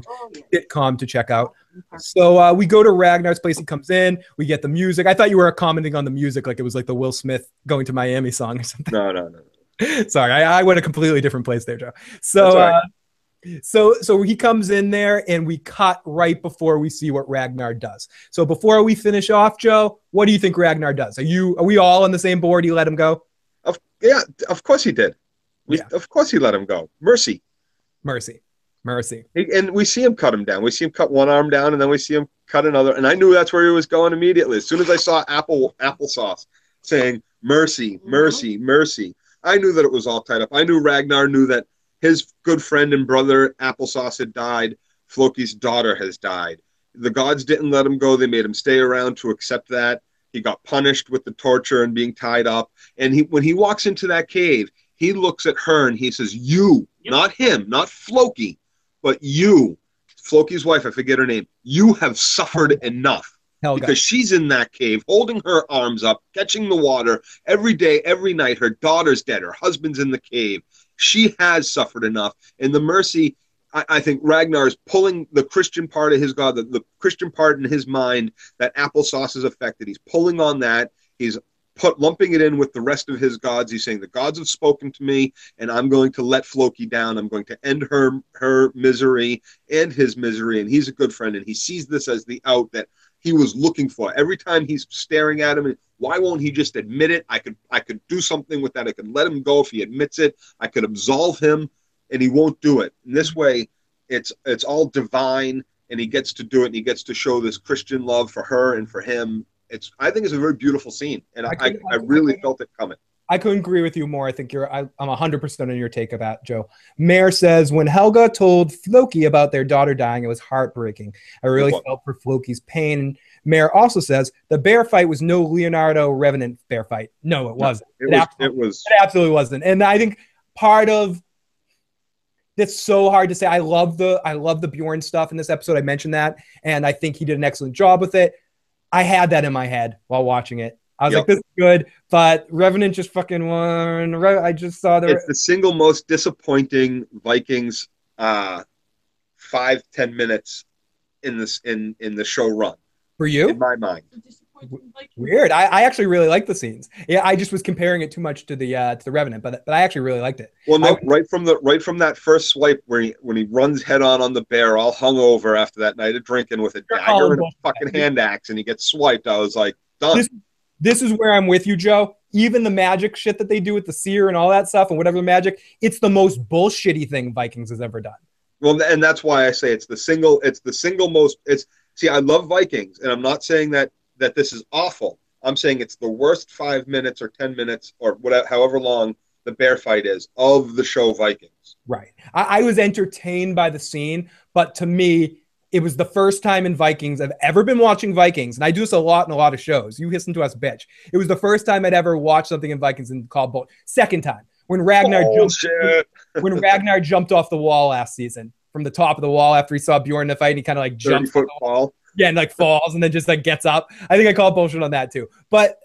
sitcom to check out. So we go to Ragnar's place. He comes in. We get the music. I thought you were commenting on the music like it was like the Will Smith Going to Miami song or something. No. Sorry, I went a completely different place there, Joe. So so he comes in there and we cut right before we see what Ragnar does. So before we finish off, Joe, what do you think Ragnar does? Are we all on the same board? You let him go? Yeah, of course he did. Of course he let him go. Mercy. And we see him cut him down. We see him cut one arm down, and then we see him cut another. And I knew that's where he was going immediately. As soon as I saw applesauce saying mercy, mercy, mercy, I knew that it was all tied up. I knew Ragnar knew that his good friend and brother Applesauce had died. FLoki's daughter has died. The gods didn't let him go. They made him stay around to accept that. He got punished with the torture and being tied up. And when he walks into that cave, he looks at her and he says, "You, not him, not FLoki, but you, FLoki's wife, I forget her name, you have suffered enough." Helga. Because she's in that cave, holding her arms up, catching the water every day, every night. Her daughter's dead. Her husband's in the cave. She has suffered enough. And the mercy, I think Ragnar is pulling the Christian part of his God, the Christian part in his mind that Applesauce is affected. He's pulling on that. He's lumping it in with the rest of his gods. He's saying, the gods have spoken to me, and I'm going to let FLoki down. I'm going to end her misery and his misery. And he's a good friend, and he sees this as the out that he was looking for. Every time he's staring at him, why won't he just admit it? I could do something with that. I could let him go if he admits it. I could absolve him, and he won't do it. In this way, it's all divine, and he gets to do it, and he gets to show this Christian love for her and for him. I think it's a very beautiful scene, and I really felt it coming. I couldn't agree with you more. I think I'm 100% on your take of that, Joe. Mayor says, when Helga told FLoki about their daughter dying, it was heartbreaking. I really felt for FLoki's pain. Mayor also says the bear fight was no Leonardo Revenant bear fight. No, it wasn't. It absolutely wasn't. And I think part of it's so hard to say. I love the Bjorn stuff in this episode. I mentioned that, and I think he did an excellent job with it. I had that in my head while watching it. I was like, this is good, but Revenant just fucking won. I just saw it's the single most disappointing Vikings 5-10 minutes in the show run. For you? In my mind. Weird. I actually really like the scenes. Yeah, I just was comparing it too much to the Revenant, but I actually really liked it. Well, no, right from that first swipe when he runs head on the bear, all hungover after that night of drinking with a dagger and a fucking hand axe, and he gets swiped. I was like, done. This is where I'm with you, Joe. Even the magic shit that they do with the seer and all that stuff and whatever the magic, it's the most bullshitty thing Vikings has ever done. Well, and that's why I say it's the single most. See, I love Vikings, and I'm not saying that this is awful. I'm saying it's the worst 5 minutes or 10 minutes or whatever, however long the bear fight is of the show Vikings. Right. I was entertained by the scene, but to me, it was the first time in Vikings I've ever been watching Vikings, and I do this a lot in a lot of shows. You listen to us, bitch. It was the first time I'd ever watched something in Vikings and called bull. Second time when Ragnar jumped off the wall last season from the top of the wall after he saw Bjorn in the fight, and he kind of like jumped 30-foot fall. Yeah, and like falls and then just like gets up. I think I call bullshit on that too. But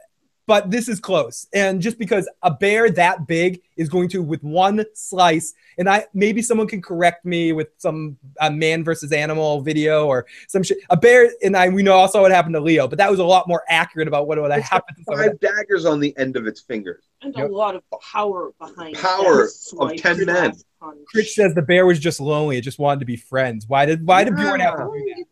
this is close. And just because a bear that big is going to, with one slice, and maybe someone can correct me with some man versus animal video or some shit. A bear, and we know also what happened to Leo, but that was a lot more accurate about what would have happened. 5 daggers on the end of its fingers. And a lot of power behind power of 10 men. Critch says the bear was just lonely. It just wanted to be friends. Why did Bjorn have to do that?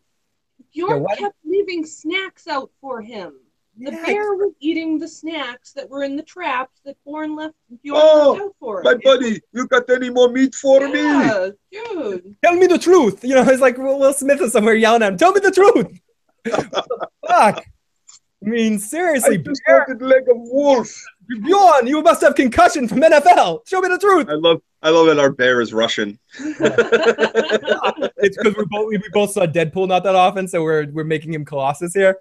Bjorn kept leaving snacks out for him. The bear was eating the snacks that were in the traps that Bjorn left out for him. My buddy, you got any more meat for me? Yeah, dude. Tell me the truth. It's like Will Smith is somewhere yelling at him. Tell me the truth. Fuck. I mean, seriously, I just wanted the leg of wolf. Bjorn, you must have concussion from NFL. Show me the truth. I love that our bear is Russian. It's because we both saw Deadpool not that often, so we're making him Colossus here.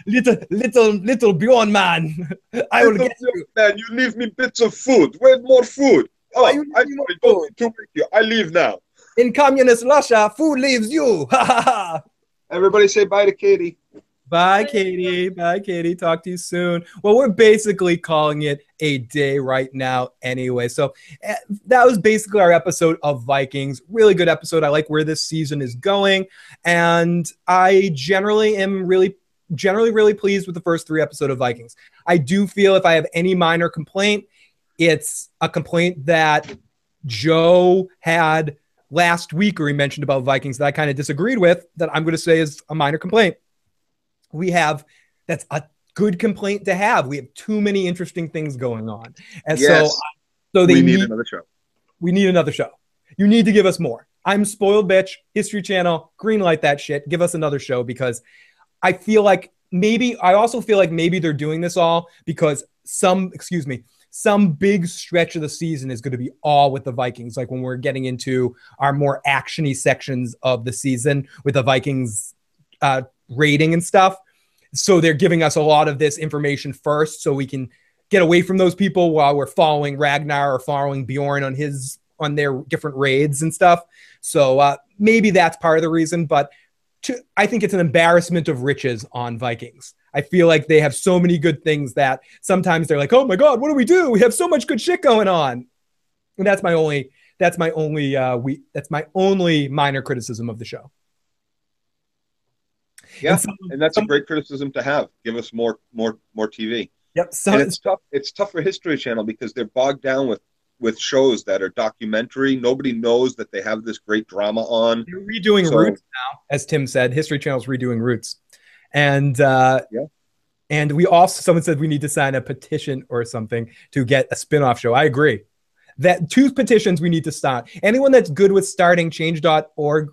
Little Bjorn man, I will get you. Man, you leave me bits of food. Where's more food? Oh, I don't need to wake you. I leave now. In communist Russia, food leaves you. Everybody say bye to Katie. Bye, Katie. Bye, Katie. Talk to you soon. Well, we're basically calling it a day right now anyway. So that was basically our episode of Vikings. Really good episode. I like where this season is going. And I generally am really pleased with the first 3 episodes of Vikings. I do feel if I have any minor complaint, it's a complaint that Joe had last week, or he mentioned about Vikings that I kind of disagreed with, that I'm going to say is a minor complaint. That's a good complaint to have. We have too many interesting things going on. And yes. so we need another show. We need another show. You need to give us more. I'm spoiled bitch, History Channel, greenlight that shit. Give us another show, because I also feel like maybe they're doing this all because some big stretch of the season is going to be all with the Vikings. Like when we're getting into our more actiony sections of the season with the Vikings rating and stuff. So they're giving us a lot of this information first so we can get away from those people while we're following Ragnar or following Bjorn on their different raids and stuff. So maybe that's part of the reason, but I think it's an embarrassment of riches on Vikings. I feel like they have so many good things that sometimes they're like, oh my God, what do we do? We have so much good shit going on. And that's my only minor criticism of the show. Yeah, and that's a great criticism to have. Give us more TV. Yep. So and it's tough. It's tough for History Channel because they're bogged down with shows that are documentary. Nobody knows that they have this great drama on. They're redoing Roots now, as Tim said. History Channel's redoing Roots, and and we also, someone said we need to sign a petition or something to get a spin-off show. I agree. That 2 petitions we need to start. Anyone that's good with starting change.org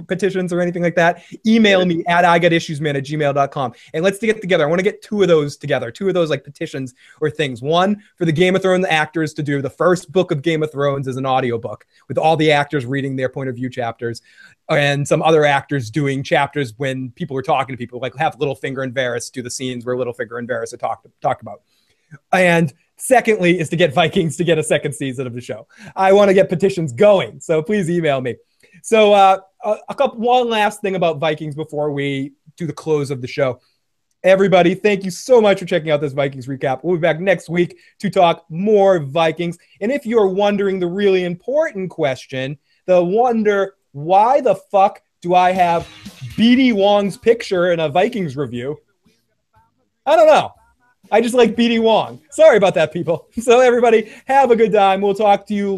petitions or anything like that, email me at igotissuesman@gmail.com and let's get together. I want to get 2 of those together, 2 of those like petitions or things. One for the Game of Thrones actors to do the first book of Game of Thrones as an audiobook with all the actors reading their point of view chapters, and some other actors doing chapters when people were talking to people, like have Littlefinger and Varys do the scenes where Littlefinger and Varys are talk about. And secondly is to get Vikings to get a second season of the show. I want to get petitions going, so please email me. So one last thing about Vikings before we do the close of the show. Everybody, thank you so much for checking out this Vikings recap. We'll be back next week to talk more Vikings. And if you're wondering the really important question, why the fuck do I have BD Wong's picture in a Vikings review? I don't know. I just like BD Wong. Sorry about that, people. So everybody, have a good time. We'll talk to you later.